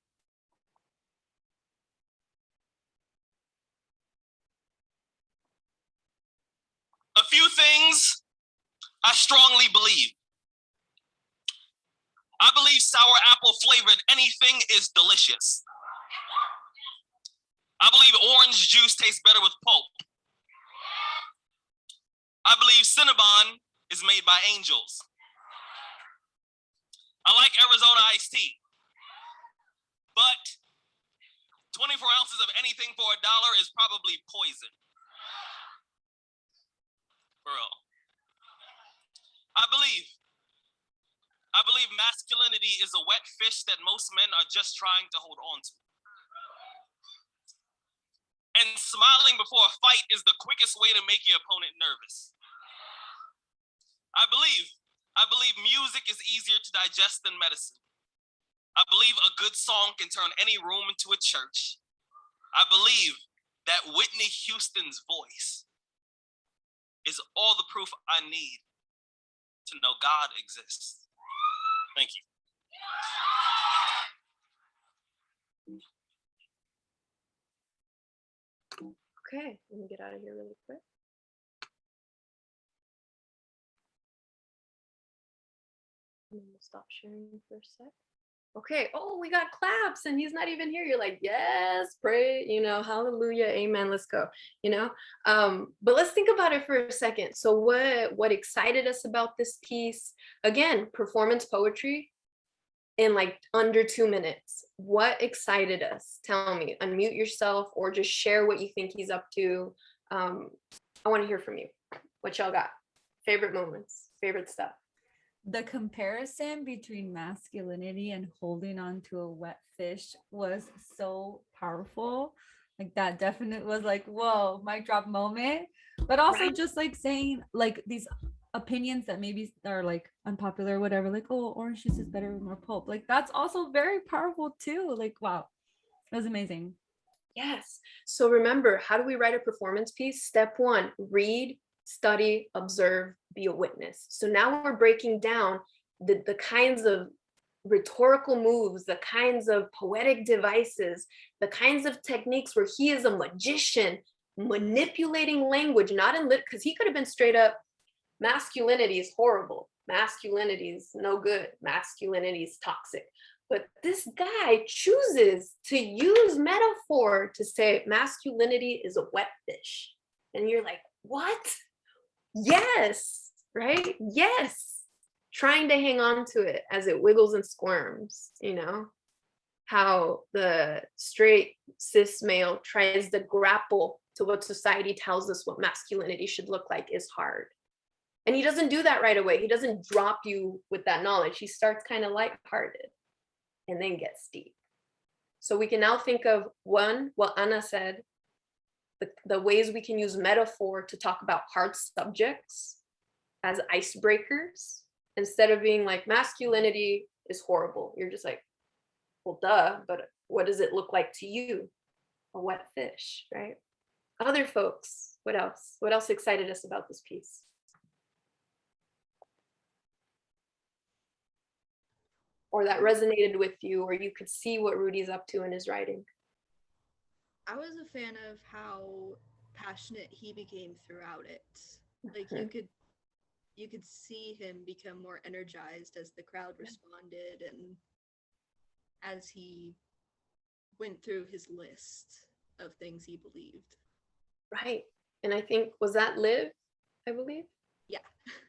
Speaker 10: A few things I strongly believe. I believe sour apple flavored anything is delicious. I believe orange juice tastes better with pulp. I believe Cinnabon is made by angels. I like Arizona iced tea, but 24 ounces of anything for $1 is probably poison. For real. I believe masculinity is a wet fish that most men are just trying to hold on to. And smiling before a fight is the quickest way to make your opponent nervous. I believe music is easier to digest than medicine. I believe a good song can turn any room into a church. I believe that Whitney Houston's voice is all the proof I need to know God exists. Thank you.
Speaker 2: Okay, let me get out of here really quick. I'm gonna stop sharing for a sec. Okay, oh, we got claps and he's not even here. You're like, yes, pray, you know, hallelujah, amen, let's go, you know? But let's think about it for a second. So what excited us about this piece? Again, performance poetry in like under 2 minutes. What excited us? Tell me, unmute yourself or just share what you think he's up to. I wanna hear from you. What y'all got? Favorite moments, favorite stuff.
Speaker 4: The comparison between masculinity and holding on to a wet fish was so powerful. Like that definitely was like, whoa, mic drop moment. But also just like saying like these opinions that maybe are like unpopular or whatever, like, oh, orange juice is better with more pulp. Like that's also very powerful too. Like, wow, it was amazing.
Speaker 2: Yes. So remember, how do we write a performance piece? Step 1, read, study, observe, be a witness. So now we're breaking down the kinds of rhetorical moves, the kinds of poetic devices, the kinds of techniques where he is a magician manipulating language, not in lit, because he could have been straight up, masculinity is horrible, masculinity is no good, masculinity is toxic. But this guy chooses to use metaphor to say masculinity is a wet fish. And you're like, what? Yes, right? Yes. Trying to hang on to it as it wiggles and squirms, you know? How the straight cis male tries to grapple to what society tells us what masculinity should look like is hard. And he doesn't do that right away. He doesn't drop you with that knowledge. He starts kind of lighthearted and then gets deep. So we can now think of one, what Anna said, the ways we can use metaphor to talk about hard subjects as icebreakers, instead of being like, masculinity is horrible. You're just like, well, duh, but what does it look like to you? A wet fish, right? Other folks, what else? What else excited us about this piece? Or that resonated with you, or you could see what Rudy's up to in his writing?
Speaker 5: I was a fan of how passionate he became throughout it. Like you could see him become more energized as the crowd responded and as he went through his list of things he believed.
Speaker 2: Right. And I think, was that Liv, I believe?
Speaker 5: Yeah.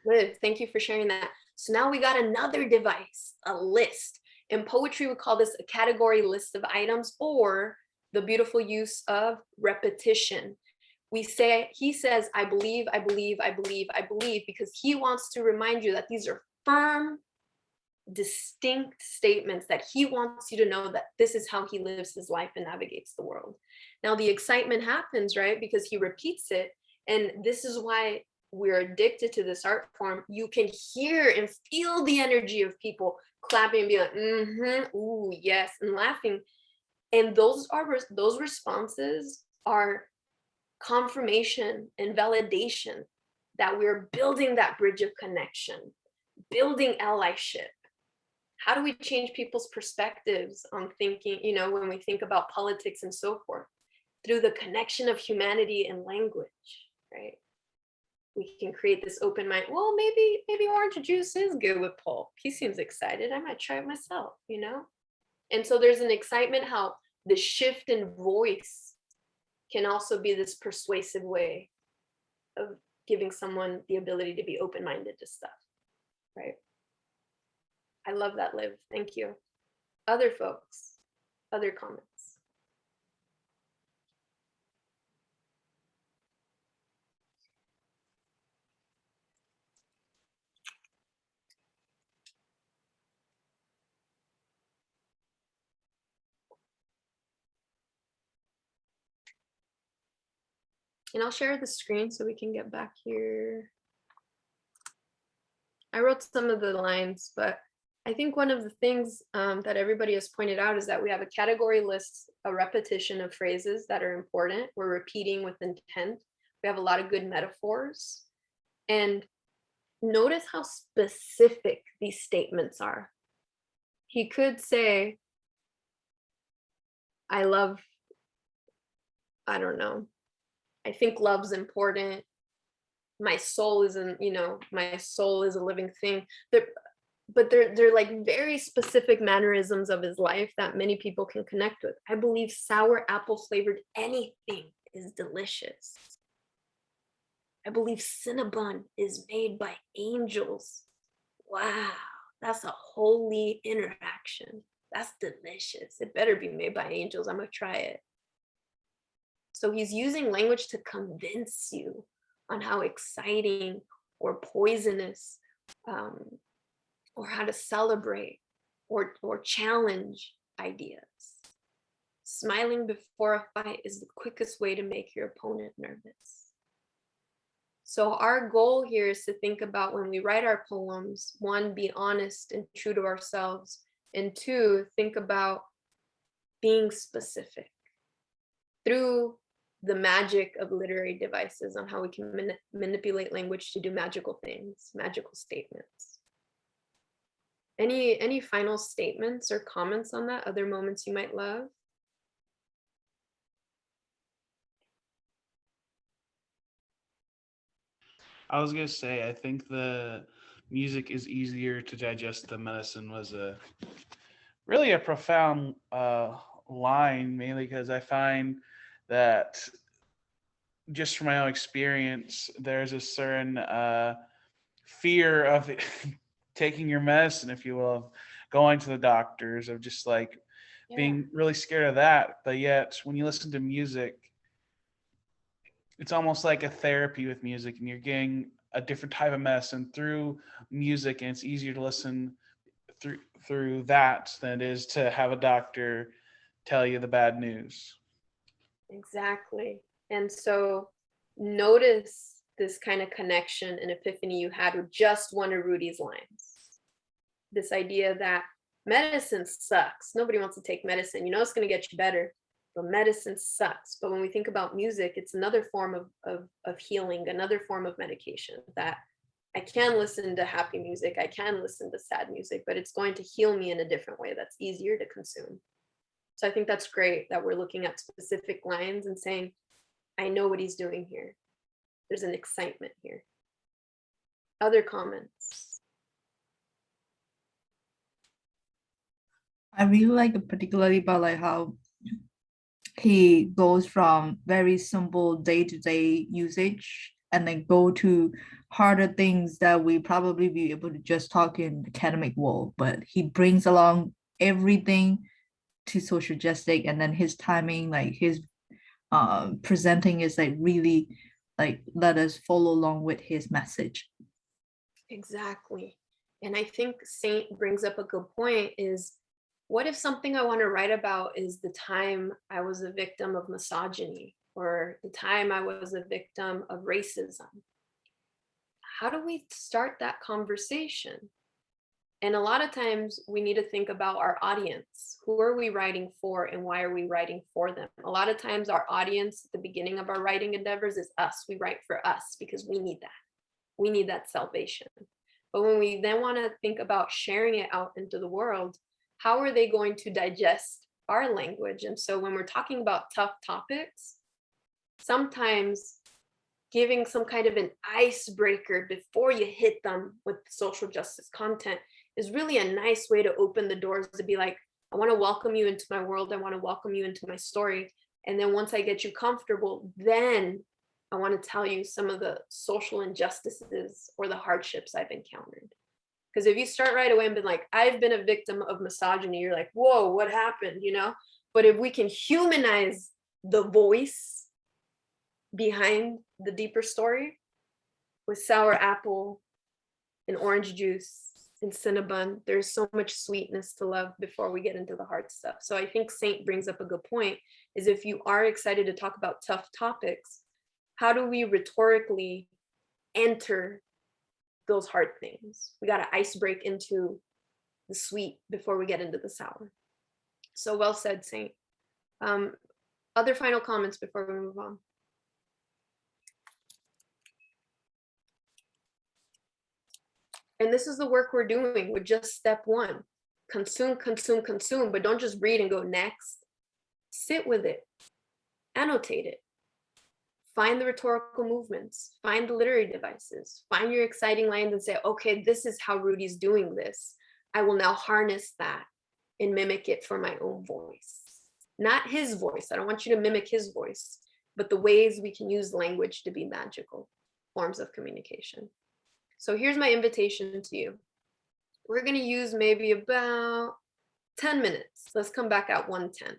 Speaker 2: Liv, thank you for sharing that. So now we got another device, a list. In poetry, we call this a category list of items, or the beautiful use of repetition. We say, he says, I believe, I believe, I believe, I believe, because he wants to remind you that these are firm, distinct statements that he wants you to know that this is how he lives his life and navigates the world. Now the excitement happens, right? Because he repeats it. And this is why we're addicted to this art form, you can hear and feel the energy of people clapping and be like, ooh, yes, and laughing. And those responses are confirmation and validation that we're building that bridge of connection, building allyship. How do we change people's perspectives on thinking, when we think about politics and so forth? Through the connection of humanity and language, right? We can create this open mind. Well, maybe orange juice is good with pulp. He seems excited. I might try it myself, And so there's an excitement how the shift in voice can also be this persuasive way of giving someone the ability to be open-minded to stuff, right? I love that, Liv. Thank you. Other folks, other comments. And I'll share the screen so we can get back here. I wrote some of the lines, but I think one of the things that everybody has pointed out is that we have a category list, a repetition of phrases that are important. We're repeating with intent. We have a lot of good metaphors. And notice how specific these statements are. He could say, I don't know, I think love's important. My soul isn't, my soul is a living thing. But they're like very specific mannerisms of his life that many people can connect with. I believe sour apple flavored anything is delicious. I believe Cinnabon is made by angels. Wow, that's a holy interaction. That's delicious. It better be made by angels. I'm gonna try it. So he's using language to convince you on how exciting or poisonous or how to celebrate or challenge ideas. Smiling before a fight is the quickest way to make your opponent nervous. So our goal here is to think about when we write our poems, one, be honest and true to ourselves, and two, think about being specific through the magic of literary devices on how we can manipulate language to do magical things, magical statements. Any final statements or comments on that? Other moments you might love?
Speaker 3: I was gonna say, I think the music is easier to digest than medicine was really a profound line, mainly because I find that just from my own experience, there's a certain fear of taking your medicine, if you will, of going to the doctors, of just like being really scared of that. But yet, when you listen to music, it's almost like a therapy with music, and you're getting a different type of medicine through music, and it's easier to listen through that than it is to have a doctor tell you the bad news.
Speaker 2: Exactly. And so notice this kind of connection and epiphany you had with just one of Rudy's lines. This idea that medicine sucks. Nobody wants to take medicine. It's going to get you better, but medicine sucks. But when we think about music, it's another form of healing, another form of medication, that I can listen to happy music, I can listen to sad music, but it's going to heal me in a different way that's easier to consume. So I think that's great that we're looking at specific lines and saying, I know what he's doing here. There's an excitement here. Other comments?
Speaker 1: I really like it particularly about like how he goes from very simple day-to-day usage and then go to harder things that we probably be able to just talk in academic world, but he brings along everything to social justice, and then his timing, like his presenting is like really like let us follow along with his message.
Speaker 2: Exactly. And I think Saint brings up a good point is, what if something I want to write about is the time I was a victim of misogyny, or the time I was a victim of racism? how do we start that conversation? And a lot of times we need to think about our audience. Who are we writing for and why are we writing for them? A lot of times our audience at the beginning of our writing endeavors is us. We write for us because we need that. We need that salvation. But when we then want to think about sharing it out into the world, how are they going to digest our language? And so when we're talking about tough topics, sometimes giving some kind of an icebreaker before you hit them with social justice content is really a nice way to open the doors to be like, I want to welcome you into my world. I want to welcome you into my story. And then once I get you comfortable, then I want to tell you some of the social injustices or the hardships I've encountered. Because if you start right away and be like, I've been a victim of misogyny, you're like, whoa, what happened, you know? But if we can humanize the voice behind the deeper story with sour apple and orange juice and Cinnabon, there's so much sweetness to love before we get into the hard stuff. So I think Saint brings up a good point, is if you are excited to talk about tough topics, how do we rhetorically enter those hard things? We got to ice break into the sweet before we get into the sour. So well said, Saint. Other final comments before we move on? And this is the work we're doing with just step one. Consume, consume, consume, but don't just read and go next. Sit with it, annotate it. Find the rhetorical movements, find the literary devices, find your exciting lines and say, okay, this is how Rudy's doing this. I will now harness that and mimic it for my own voice. Not his voice. I don't want you to mimic his voice, but the ways we can use language to be magical forms of communication. So here's my invitation to you. We're going to use maybe about 10 minutes. Let's come back at 1:10.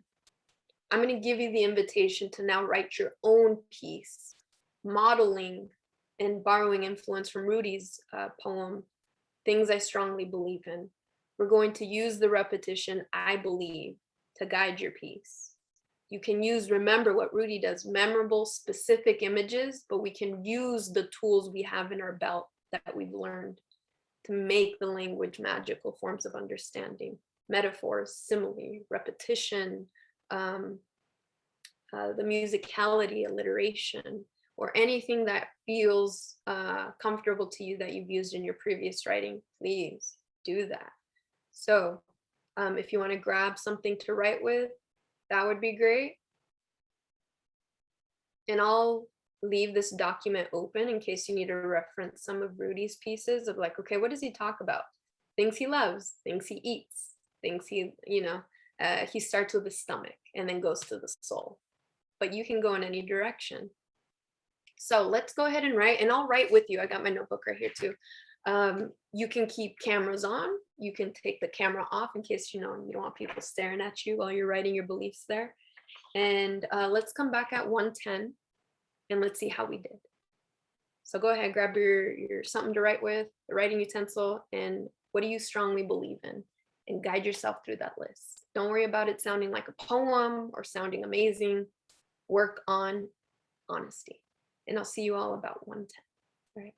Speaker 2: I'm going to give you the invitation to now write your own piece, modeling and borrowing influence from Rudy's poem, Things I Strongly Believe In. We're going to use the repetition, I believe, to guide your piece. You can use, remember what Rudy does, memorable, specific images, but we can use the tools we have in our belt that we've learned to make the language magical forms of understanding, metaphors, simile, repetition, the musicality, alliteration, or anything that feels comfortable to you that you've used in your previous writing, please do that. So if you want to grab something to write with, that would be great. And I'll leave this document open in case you need to reference some of Rudy's pieces of like, okay, what does he talk about? Things he loves, things he eats, things he, he starts with the stomach and then goes to the soul. But you can go in any direction. So let's go ahead and write, and I'll write with you. I got my notebook right here too. You can keep cameras on. You can take the camera off in case you don't want people staring at you while you're writing your beliefs there. And let's come back at 1:10 and let's see how we did. So go ahead, grab your something to write with, the writing utensil, and what do you strongly believe in? And guide yourself through that list. Don't worry about it sounding like a poem or sounding amazing. Work on honesty. And I'll see you all about 1:10. All right.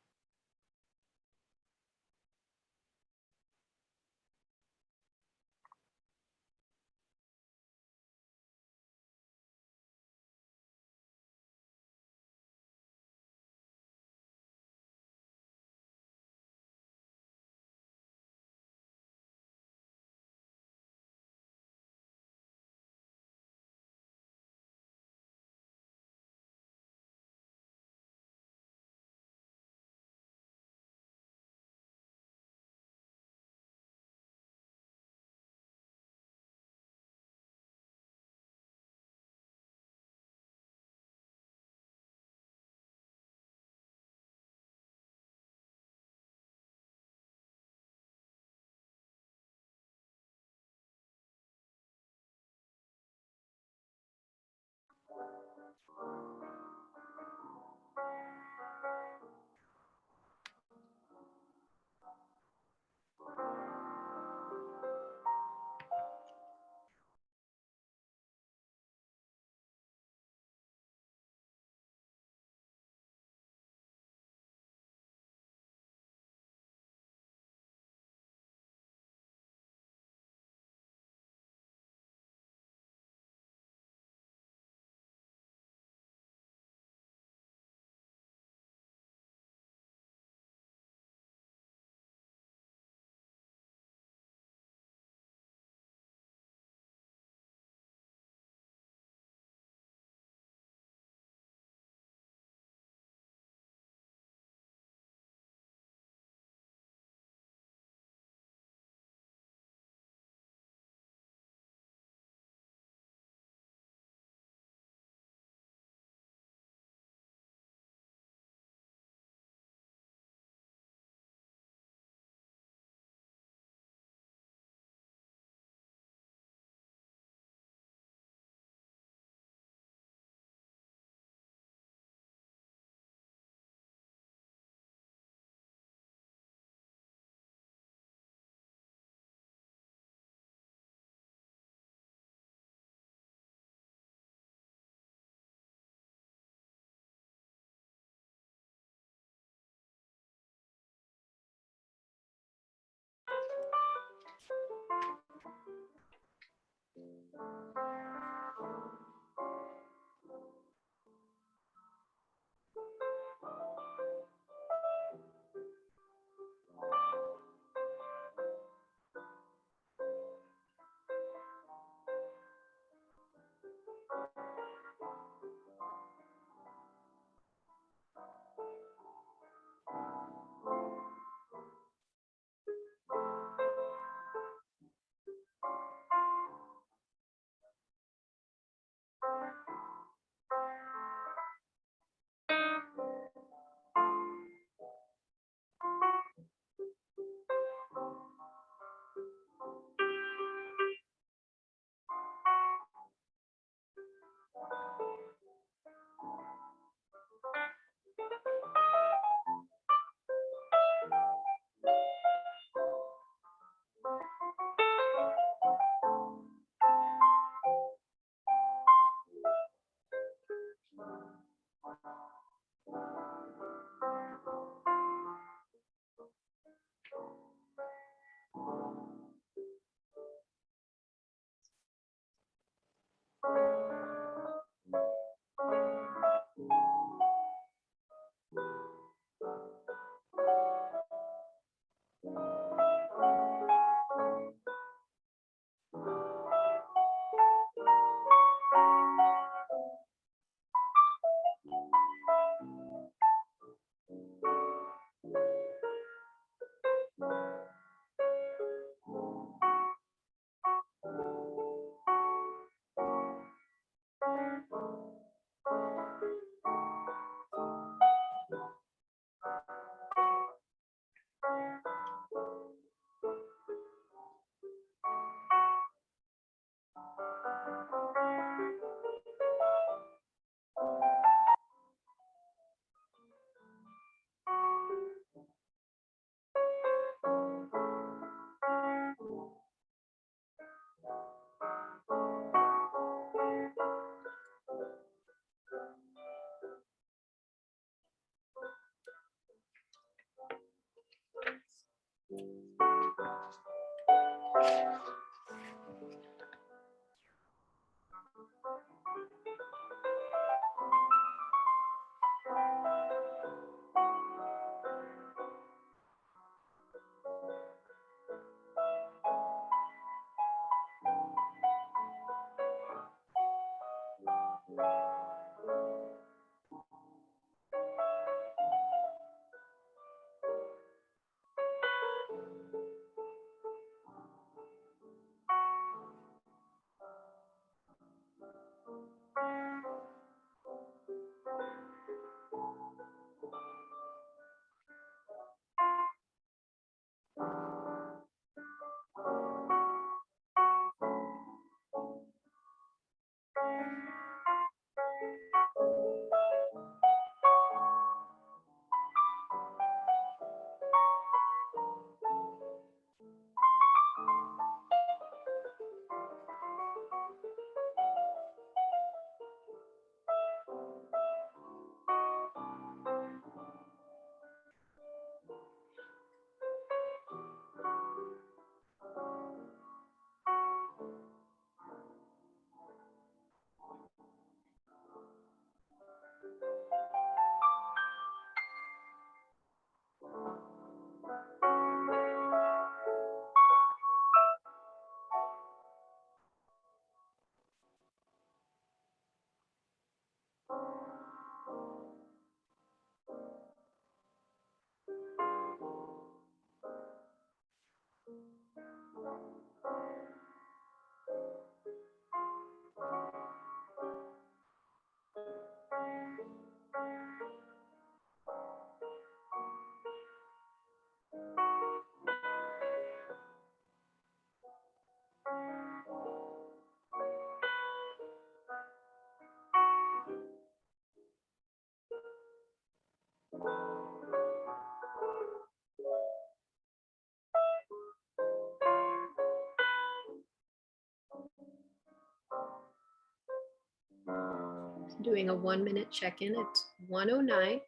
Speaker 2: Doing a 1-minute check-in. It's 1:09.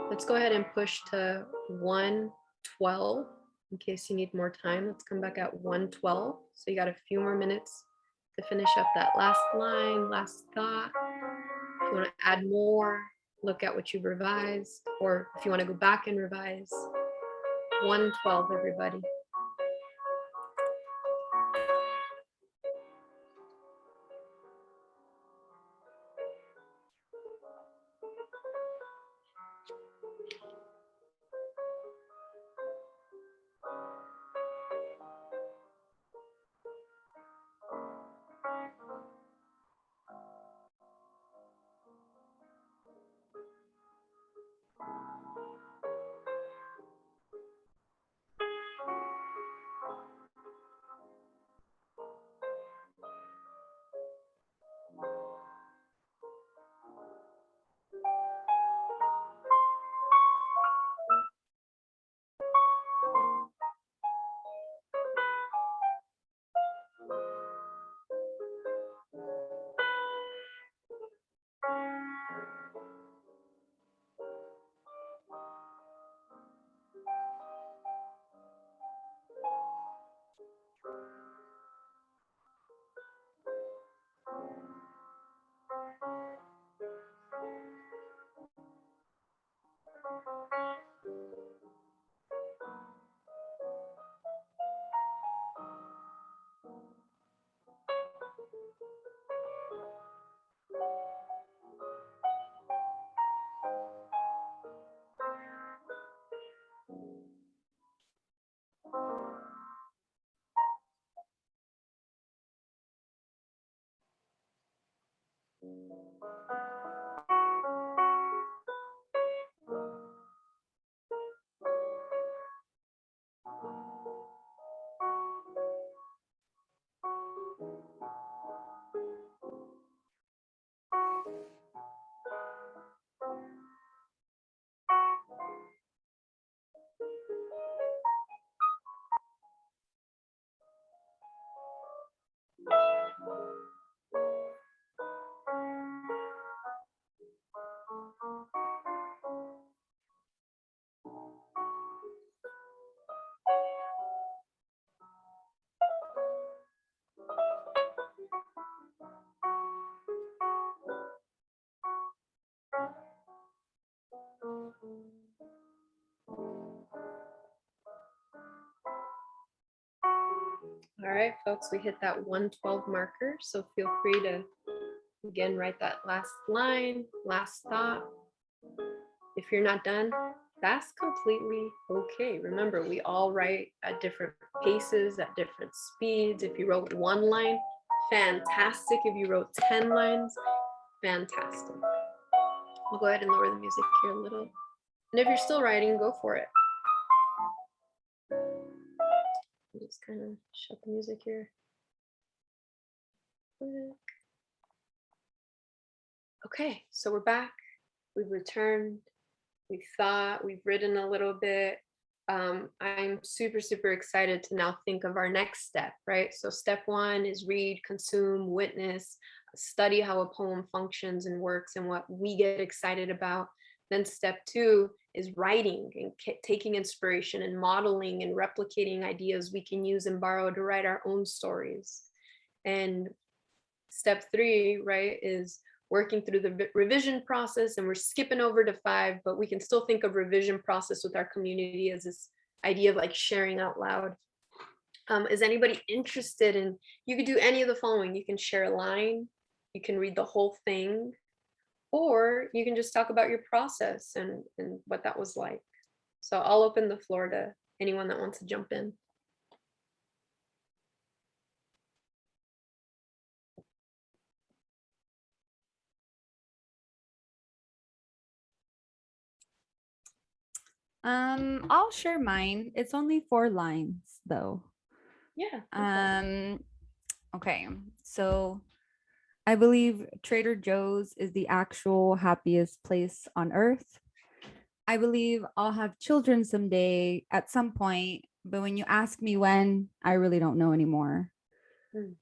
Speaker 2: Let's go ahead and push to 1:12 in case you need more time. Let's come back at 1:12. So you got a few more minutes to finish up that last line, last thought. If you want to add more, look at what you've revised, or if you want to go back and revise. 112, everybody. All right, folks, we hit that 112 marker. So feel free to, again, write that last line, last thought. If you're not done, that's completely okay. Remember, we all write at different paces, at different speeds. If you wrote one line, fantastic. If you wrote 10 lines, fantastic. We'll go ahead and lower the music here a little. And if you're still writing, go for it. Just kind of shut the music here. Okay, so we're back. We've returned. We've thought, we've written a little bit. I'm super, super excited to now think of our next step, right? So step one is read, consume, witness, study how a poem functions and works and what we get excited about. Then step two is writing and taking inspiration and modeling and replicating ideas we can use and borrow to write our own stories. And step three, right, is working through the revision process, and we're skipping over to 5, but we can still think of revision process with our community as this idea of like sharing out loud. Is anybody interested in, you could do any of the following. You can share a line, you can read the whole thing, or you can just talk about your process and what that was like. So I'll open the floor to anyone that wants to jump in.
Speaker 4: I'll share mine. It's only 4 lines though.
Speaker 2: Yeah.
Speaker 4: Okay. So I believe Trader Joe's is the actual happiest place on earth. I believe I'll have children someday at some point, but when you ask me when, I really don't know anymore.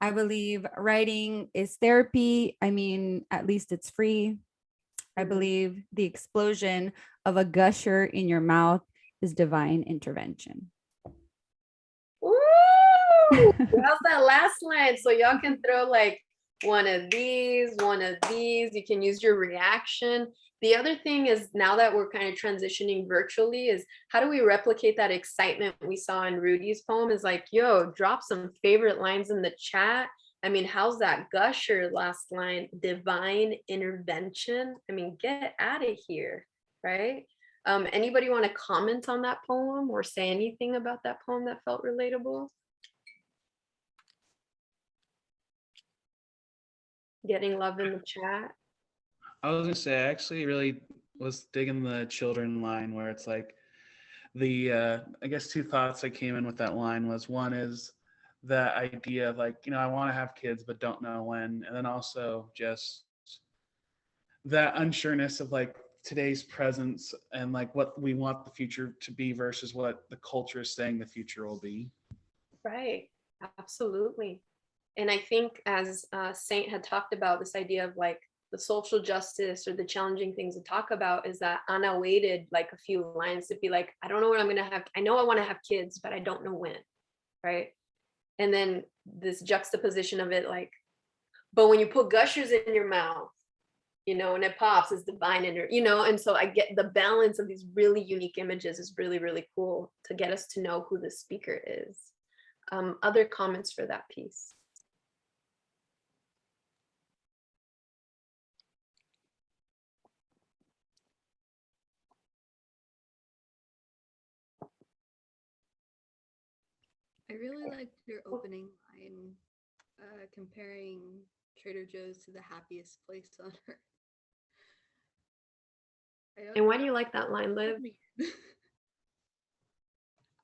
Speaker 4: I believe writing is therapy. I mean, at least it's free. I believe the explosion of a gusher in your mouth is divine intervention.
Speaker 2: Woo! How's that last line? So y'all can throw like one of these. You can use your reaction. The other thing is, now that we're kind of transitioning virtually, is how do we replicate that excitement we saw in Rudy's poem? Is like, yo, drop some favorite lines in the chat. I mean, how's that gusher last line? Divine intervention. I mean, get out of here, right? Anybody want to comment on that poem or say anything about that poem that felt relatable? Getting love in the chat.
Speaker 3: I was gonna say, I actually really was digging the children line where it's like I guess two thoughts that came in with that line was, one is that idea of like, I want to have kids but don't know when, and then also just that unsureness of like today's presence and like what we want the future to be versus what the culture is saying the future will be.
Speaker 2: Right, absolutely. And I think as Saint had talked about, this idea of like the social justice or the challenging things to talk about, is that Anna waited like a few lines to be like, I don't know when I'm gonna have, I know I want to have kids, but I don't know when, right? And then this juxtaposition of it, like, but when you put gushers in your mouth, and it pops, it's divine, and so I get the balance of these really unique images is really, really cool to get us to know who the speaker is. Other comments for that piece?
Speaker 5: I really liked your opening line, comparing Trader Joe's to the happiest place on earth.
Speaker 2: And why do you like that line, Liv?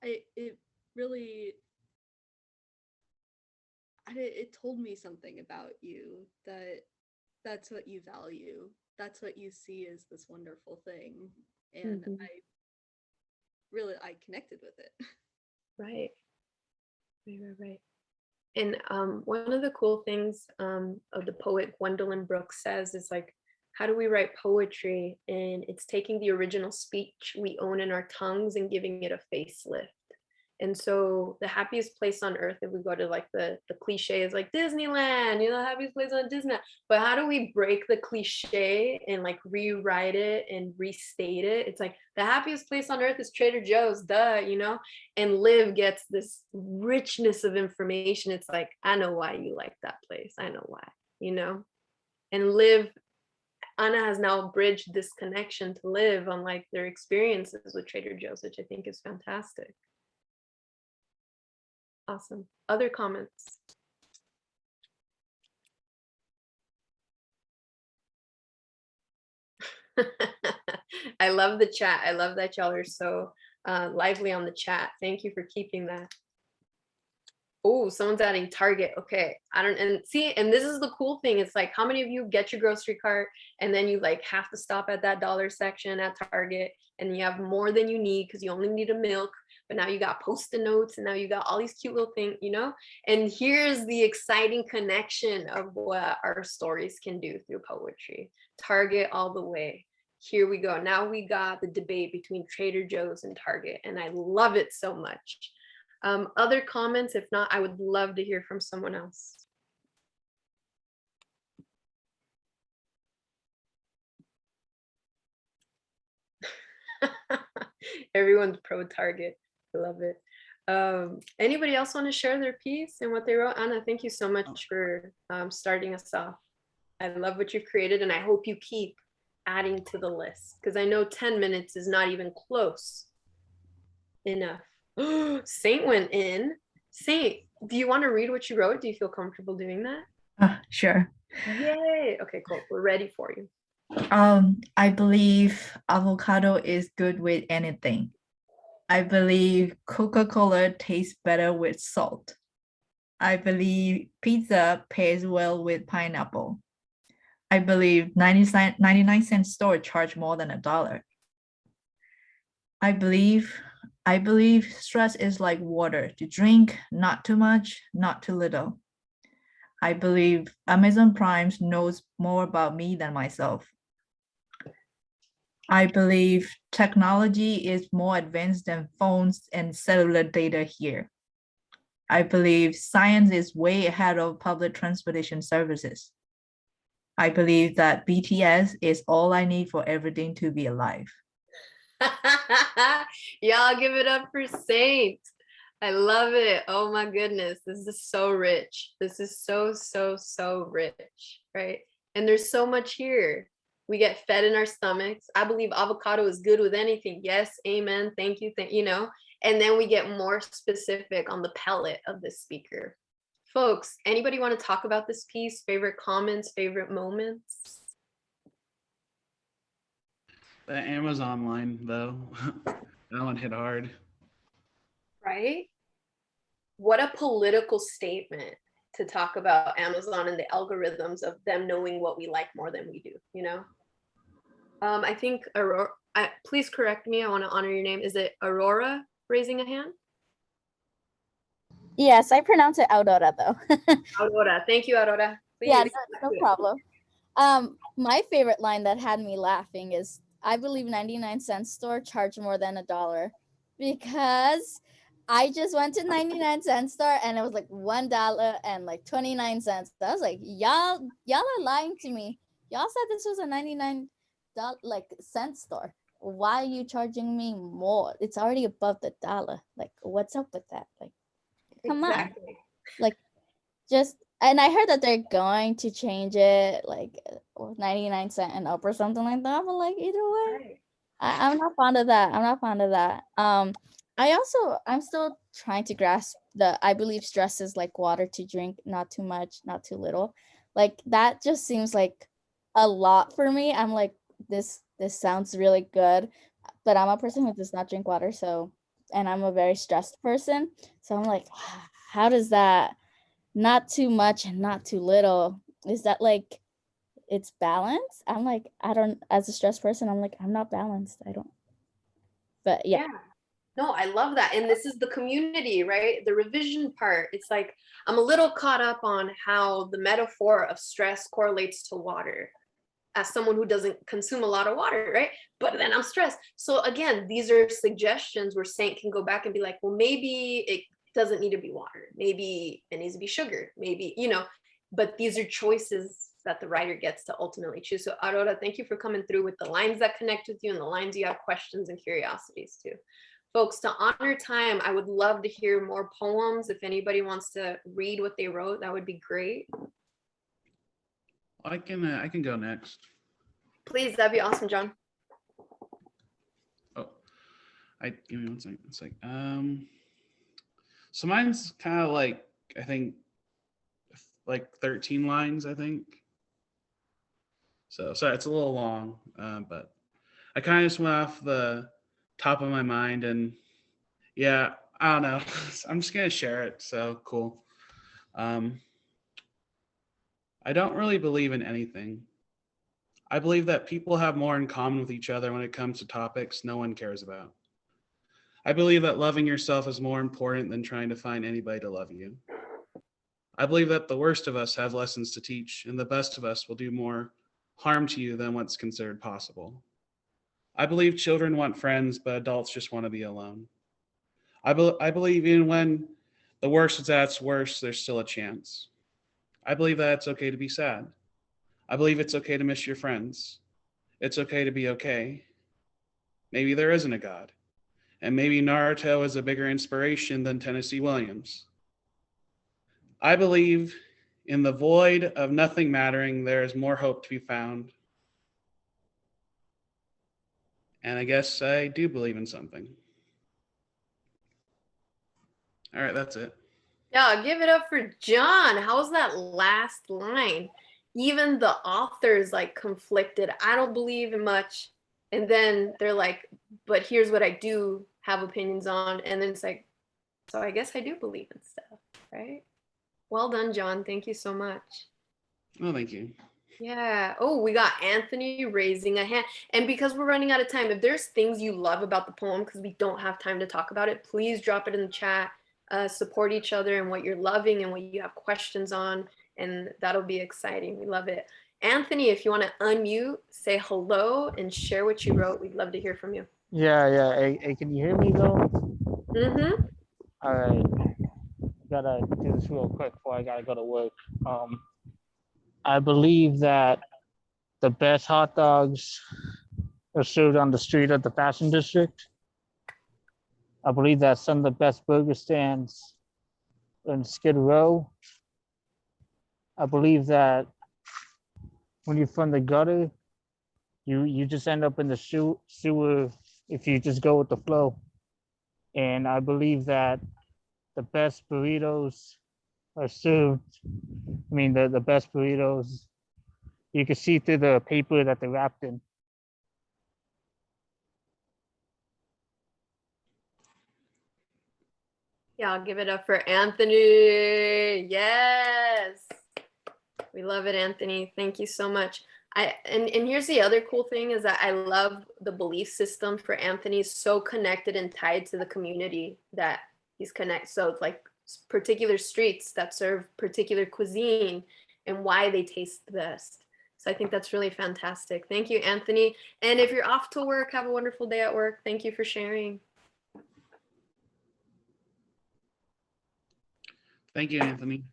Speaker 5: It really, it told me something about you, that that's what you value. That's what you see as this wonderful thing. And I connected with it.
Speaker 2: Right. And one of the cool things of the poet Gwendolyn Brooks says is like, how do we write poetry? And it's taking the original speech we own in our tongues and giving it a facelift. And so the happiest place on earth, if we go to like the cliche is like Disneyland, the happiest place on Disneyland. But how do we break the cliche and like rewrite it and restate it? It's like the happiest place on earth is Trader Joe's, duh, and Liv gets this richness of information. It's like, I know why you like that place. I know why, and Liv, Anna has now bridged this connection to Liv on like their experiences with Trader Joe's, which I think is fantastic. Awesome. Other comments? I love the chat. I love that y'all are so lively on the chat. Thank you for keeping that. Oh, someone's adding Target. Okay. And this is the cool thing. It's like, how many of you get your grocery cart and then you like have to stop at that dollar section at Target and you have more than you need because you only need a milk, but now you got Post-it notes and now you got all these cute little things, and here's the exciting connection of what our stories can do through poetry. Target all the way. Here we go. Now we got the debate between Trader Joe's and Target, and I love it so much. Other comments? If not, I would love to hear from someone else. Everyone's pro Target. I love it. Anybody else want to share their piece and what they wrote? Anna, thank you so much for starting us off. I love what you've created, and I hope you keep adding to the list, because I know 10 minutes is not even close enough. Saint went in. Saint, do you want to read what you wrote? Do you feel comfortable doing that?
Speaker 1: Sure.
Speaker 2: Yay. Okay, cool. We're ready for you.
Speaker 1: I believe avocado is good with anything. I believe Coca-Cola tastes better with salt. I believe pizza pairs well with pineapple. I believe 99-cent store charge more than $1. I believe stress is like water to drink, not too much, not too little. I believe Amazon Prime knows more about me than myself. I believe technology is more advanced than phones and cellular data here. I believe science is way ahead of public transportation services. I believe that BTS is all I need for everything to be alive.
Speaker 2: Y'all give it up for Saint. I love it. Oh my goodness. This is so rich. This is so rich, right? And there's so much here. We get fed in our stomachs. I believe avocado is good with anything. Yes, amen. Thank you. You know, and then we get more specific on the palate of the speaker. Folks, anybody want to talk about this piece? Favorite comments, favorite moments?
Speaker 3: The Amazon line, though, that one hit hard.
Speaker 2: Right? What a political statement to talk about Amazon and the algorithms of them knowing what we like more than we do, you know? I think Aurora, please correct me. I want to honor your name. Is it Aurora raising a hand?
Speaker 11: Yes, I pronounce it Aurora though.
Speaker 2: Aurora, thank you, Aurora. Please.
Speaker 11: Yeah, no problem. My favorite line that had me laughing is, I believe 99-cent store charge more than $1, because I just went to 99-cent store and it was like $1 and like 29 cents. I was like, y'all are lying to me. Y'all said this was a 99 cent store. Why are you charging me more? It's already above the dollar. Like, what's up with that? Like, come on. Like, just, and I heard that they're going to change it like 99 cent and up or something like that. But like, either way, I'm not fond of that. I'm not fond of that. I'm still trying to grasp I believe stress is like water to drink, not too much, not too little. Like, that just seems like a lot for me. I'm like, this sounds really good, but I'm a person who does not drink water. So, and I'm a very stressed person. So I'm like, how does that, not too much and not too little, is that like, it's balance? I'm like, as a stressed person, I'm like, I'm not balanced. But yeah.
Speaker 2: No, I love that. And this is the community, right? The revision part. It's like, I'm a little caught up on how the metaphor of stress correlates to water, as someone who doesn't consume a lot of water, right? But then I'm stressed. So again, these are suggestions where Saint can go back and be like, well, maybe it doesn't need to be water. Maybe it needs to be sugar. Maybe, you know, but these are choices that the writer gets to ultimately choose. So Aurora, thank you for coming through with the lines that connect with you and the lines you have questions and curiosities to. Folks, to honor time, I would love to hear more poems. If anybody wants to read what they wrote, that would be great.
Speaker 3: I can go next.
Speaker 2: Please, that'd be awesome, John.
Speaker 3: Oh, give me 1 second. It's like, so mine's kind of like, I think, like 13 lines, I think. So sorry, it's a little long, but I kind of just went off the top of my mind, and yeah, I don't know. I'm just gonna share it. So cool. I don't really believe in anything. I believe that people have more in common with each other when it comes to topics no one cares about. I believe that loving yourself is more important than trying to find anybody to love you. I believe that the worst of us have lessons to teach, and the best of us will do more harm to you than what's considered possible. I believe children want friends, but adults just want to be alone. I believe even when the worst is at its worst, there's still a chance. I believe that it's okay to be sad. I believe it's okay to miss your friends. It's okay to be okay. Maybe there isn't a God, and maybe Naruto is a bigger inspiration than Tennessee Williams. I believe in the void of nothing mattering, there is more hope to be found. And I guess I do believe in something. All right, that's it.
Speaker 2: Yeah, give it up for John. How's that last line? Even the author's like conflicted. I don't believe in much. And then they're like, but here's what I do have opinions on. And then it's like, so I guess I do believe in stuff, right? Well done, John. Thank you so much.
Speaker 3: Oh, thank you.
Speaker 2: Yeah. Oh, we got Anthony raising a hand. And because we're running out of time, if there's things you love about the poem, because we don't have time to talk about it, please drop it in the chat. Support each other and what you're loving and what you have questions on. And that'll be exciting. We love it. Anthony, if you want to unmute, say hello and share what you wrote. We'd love to hear from you.
Speaker 12: Yeah. Hey, can you hear me though?
Speaker 2: Mm-hmm.
Speaker 12: All right.
Speaker 8: gotta do this real quick before I gotta go to work. I believe that the best hot dogs are served on the street of the Fashion District. I believe that some of the best burger stands are in Skid Row. I believe that when you're from the gutter, you just end up in the sewer if you just go with the flow. And I believe that the best burritos are served. I mean, the best burritos, you can see through the paper that they're wrapped in.
Speaker 2: Yeah, I'll give it up for Anthony. Yes. We love it, Anthony. Thank you so much. And here's the other cool thing is that I love the belief system for Anthony. Is so connected and tied to the community that he's connected. So it's like particular streets that serve particular cuisine and why they taste the best. So I think that's really fantastic. Thank you, Anthony. And if you're off to work, have a wonderful day at work. Thank you for sharing.
Speaker 3: Thank you, Anthony.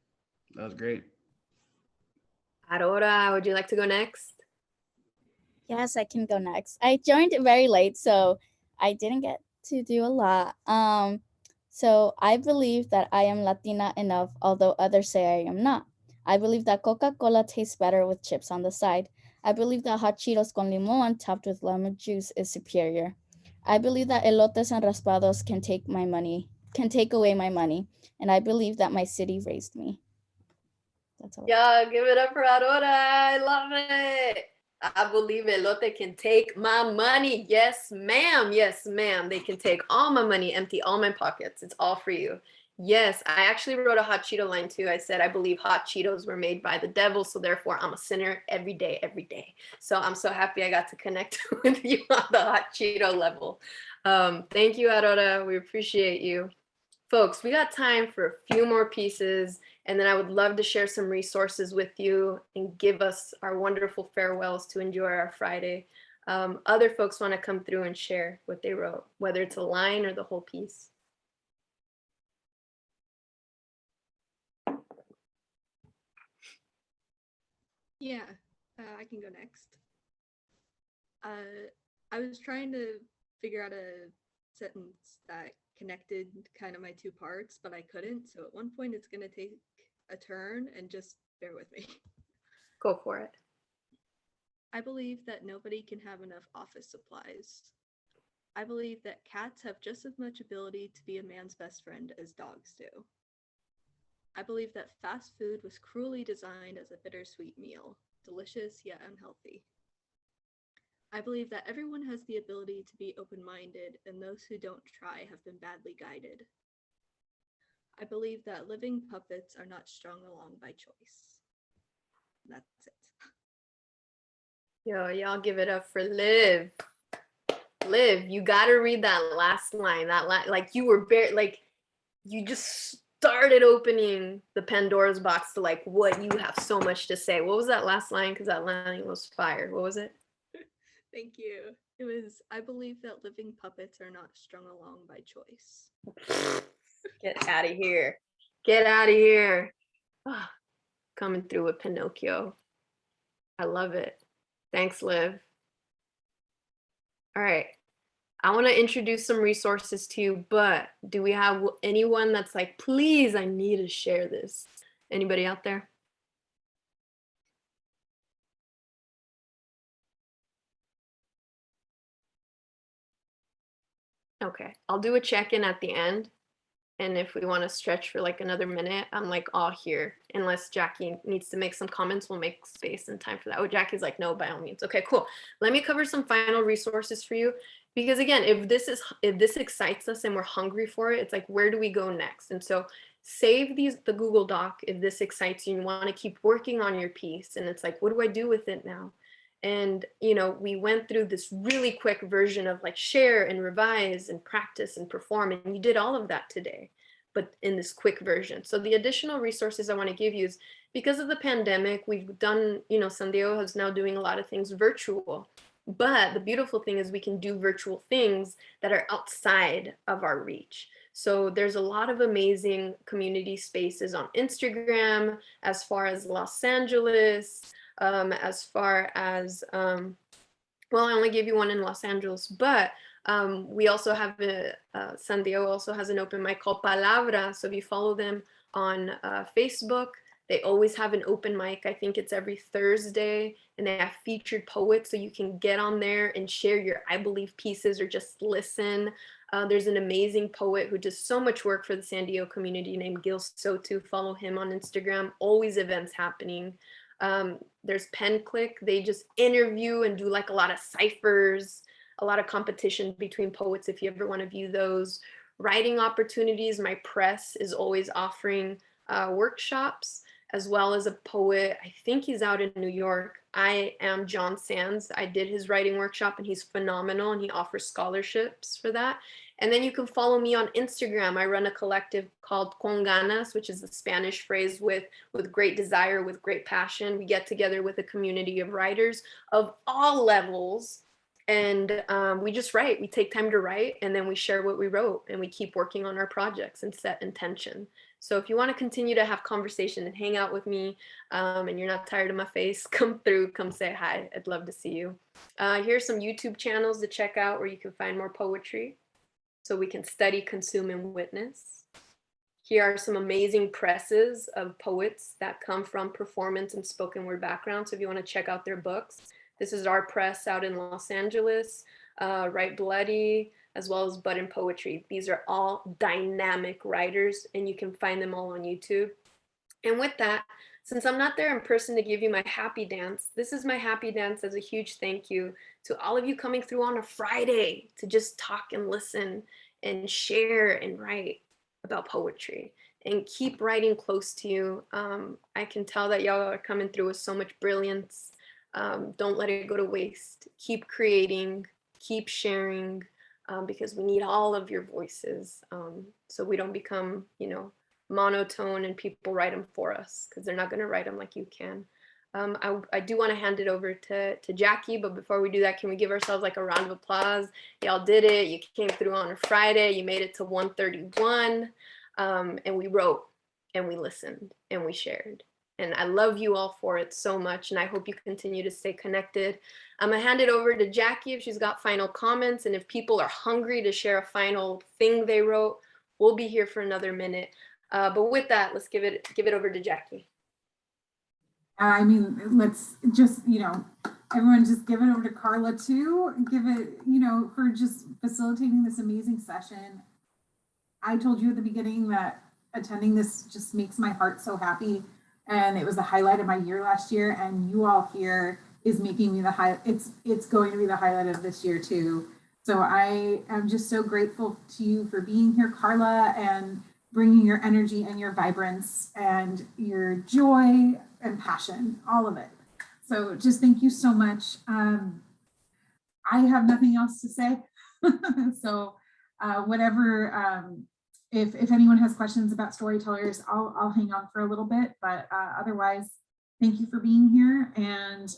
Speaker 3: That was great.
Speaker 2: Aurora, would you like to go next?
Speaker 11: Yes, I can go next. I joined very late, so I didn't get to do a lot. So I believe that I am Latina enough, although others say I am not. I believe that Coca-Cola tastes better with chips on the side. I believe that hot Cheetos con limón topped with lemon juice is superior. I believe that elotes and raspados can take away my money. And I believe that my city raised me. That's all.
Speaker 2: Yeah, give it up for Aurora. I love it. I believe elote can take my money. Yes, ma'am. Yes, ma'am. They can take all my money, empty all my pockets. It's all for you. Yes, I actually wrote a hot Cheeto line too. I said, I believe hot Cheetos were made by the devil. So therefore I'm a sinner every day, every day. So I'm so happy I got to connect with you on the hot Cheeto level. Thank you, Aurora. We appreciate you. Folks, we got time for a few more pieces, and then I would love to share some resources with you and give us our wonderful farewells to enjoy our Friday. Other folks want to come through and share what they wrote, whether it's a line or the whole piece.
Speaker 5: Yeah, I can go next. I was trying to figure out a sentence that connected kind of my two parts, but I couldn't. So at one point it's going to take a turn, and just bear with me.
Speaker 2: Go for it.
Speaker 5: I believe that nobody can have enough office supplies. I believe that cats have just as much ability to be a man's best friend as dogs do. I believe that fast food was cruelly designed as a bittersweet meal, delicious yet unhealthy. I believe that everyone has the ability to be open-minded, and those who don't try have been badly guided. I believe that living puppets are not strung along by choice. That's it.
Speaker 2: Yo, y'all give it up for Liv. Liv, you gotta read that last line. Like you were like you just started opening the Pandora's box to like what you have so much to say. What was that last line? Because that line was fire. What was it?
Speaker 5: Thank you. It was, I believe that living puppets are not strung along by choice.
Speaker 2: Get out of here. Get out of here. Oh, coming through with Pinocchio. I love it. Thanks, Liv. All right. I want to introduce some resources to you, but do we have anyone that's like, please, I need to share this? Anybody out there? Okay, I'll do a check-in at the end. And if we want to stretch for like another minute, I'm like all here. Unless Jackie needs to make some comments, we'll make space and time for that. Oh, Jackie's like, no, by all means. Okay, cool. Let me cover some final resources for you. Because again, if this excites us and we're hungry for it, it's like, where do we go next? And so save the Google Doc if this excites you and you want to keep working on your piece. And it's like, what do I do with it now? And, you know, we went through this really quick version of like share and revise and practice and perform. And you did all of that today, but in this quick version. So the additional resources I want to give you is because of the pandemic, we've done, you know, San Diego is now doing a lot of things virtual. But the beautiful thing is we can do virtual things that are outside of our reach. So there's a lot of amazing community spaces on Instagram, as far as Los Angeles, as far as, well, I only gave you one in Los Angeles, but we also have San Diego also has an open mic called Palabra. So if you follow them on Facebook, they always have an open mic. I think it's every Thursday, and they have featured poets, so you can get on there and share your I Believe pieces or just listen. There's an amazing poet who does so much work for the San Diego community named Gil Sotu. Follow him on Instagram. Always events happening. There's Pen Click. They just interview and do like a lot of ciphers, a lot of competition between poets if you ever want to view those. Writing opportunities. My press is always offering workshops, as well as a poet. I think he's out in New York. I am John Sands. I did his writing workshop and he's phenomenal, and he offers scholarships for that. And then you can follow me on Instagram. I run a collective called Con Ganas, which is the Spanish phrase with great desire, with great passion. We get together with a community of writers of all levels, and we just write. We take time to write, and then we share what we wrote, and we keep working on our projects and set intention. So if you want to continue to have conversation and hang out with me, and you're not tired of my face, come through, come say hi. I'd love to see you. Here's some YouTube channels to check out where you can find more poetry, so we can study, consume, and witness. Here are some amazing presses of poets that come from performance and spoken word backgrounds. So if you want to check out their books, this is our press out in Los Angeles, Write Bloody, as well as Bud and Poetry. These are all dynamic writers, and you can find them all on YouTube. And with that, since I'm not there in person to give you my happy dance, this is my happy dance as a huge thank you to all of you coming through on a Friday to just talk and listen and share and write about poetry, and keep writing close to you. I can tell that y'all are coming through with so much brilliance. Don't let it go to waste. Keep creating, keep sharing, because we need all of your voices, so we don't become, monotone and people write them for us, because they're not going to write them like you can. I do want to hand it over to Jackie, but before we do that, can we give ourselves like a round of applause? Y'all did it. You came through on a Friday. You made it to 131, and we wrote and we listened and we shared. And I love you all for it so much, and I hope you continue to stay connected. I'm gonna hand it over to Jackie if she's got final comments, and if people are hungry to share a final thing they wrote, we'll be here for another minute. But with that, let's give it over to Jackie.
Speaker 9: I mean, let's just, everyone just give it over to Karla too. Give it, for just facilitating this amazing session. I told you at the beginning that attending this just makes my heart so happy. And it was the highlight of my year last year. And you all here is making me the high. It's going to be the highlight of this year too. So I am just so grateful to you for being here, Karla, and bringing your energy and your vibrance and your joy and passion, all of it. So just thank you so much. I have nothing else to say. So whatever, if anyone has questions about storytellers, I'll hang on for a little bit, but otherwise, thank you for being here. And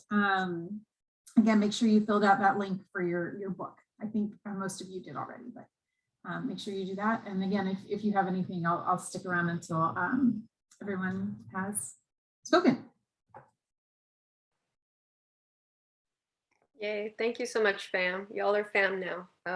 Speaker 9: again, make sure you filled out that link for your book. I think most of you did already, but make sure you do that. And again, if you have anything, I'll stick around until everyone has spoken.
Speaker 2: Yay, thank you so much, fam. Y'all are fam now.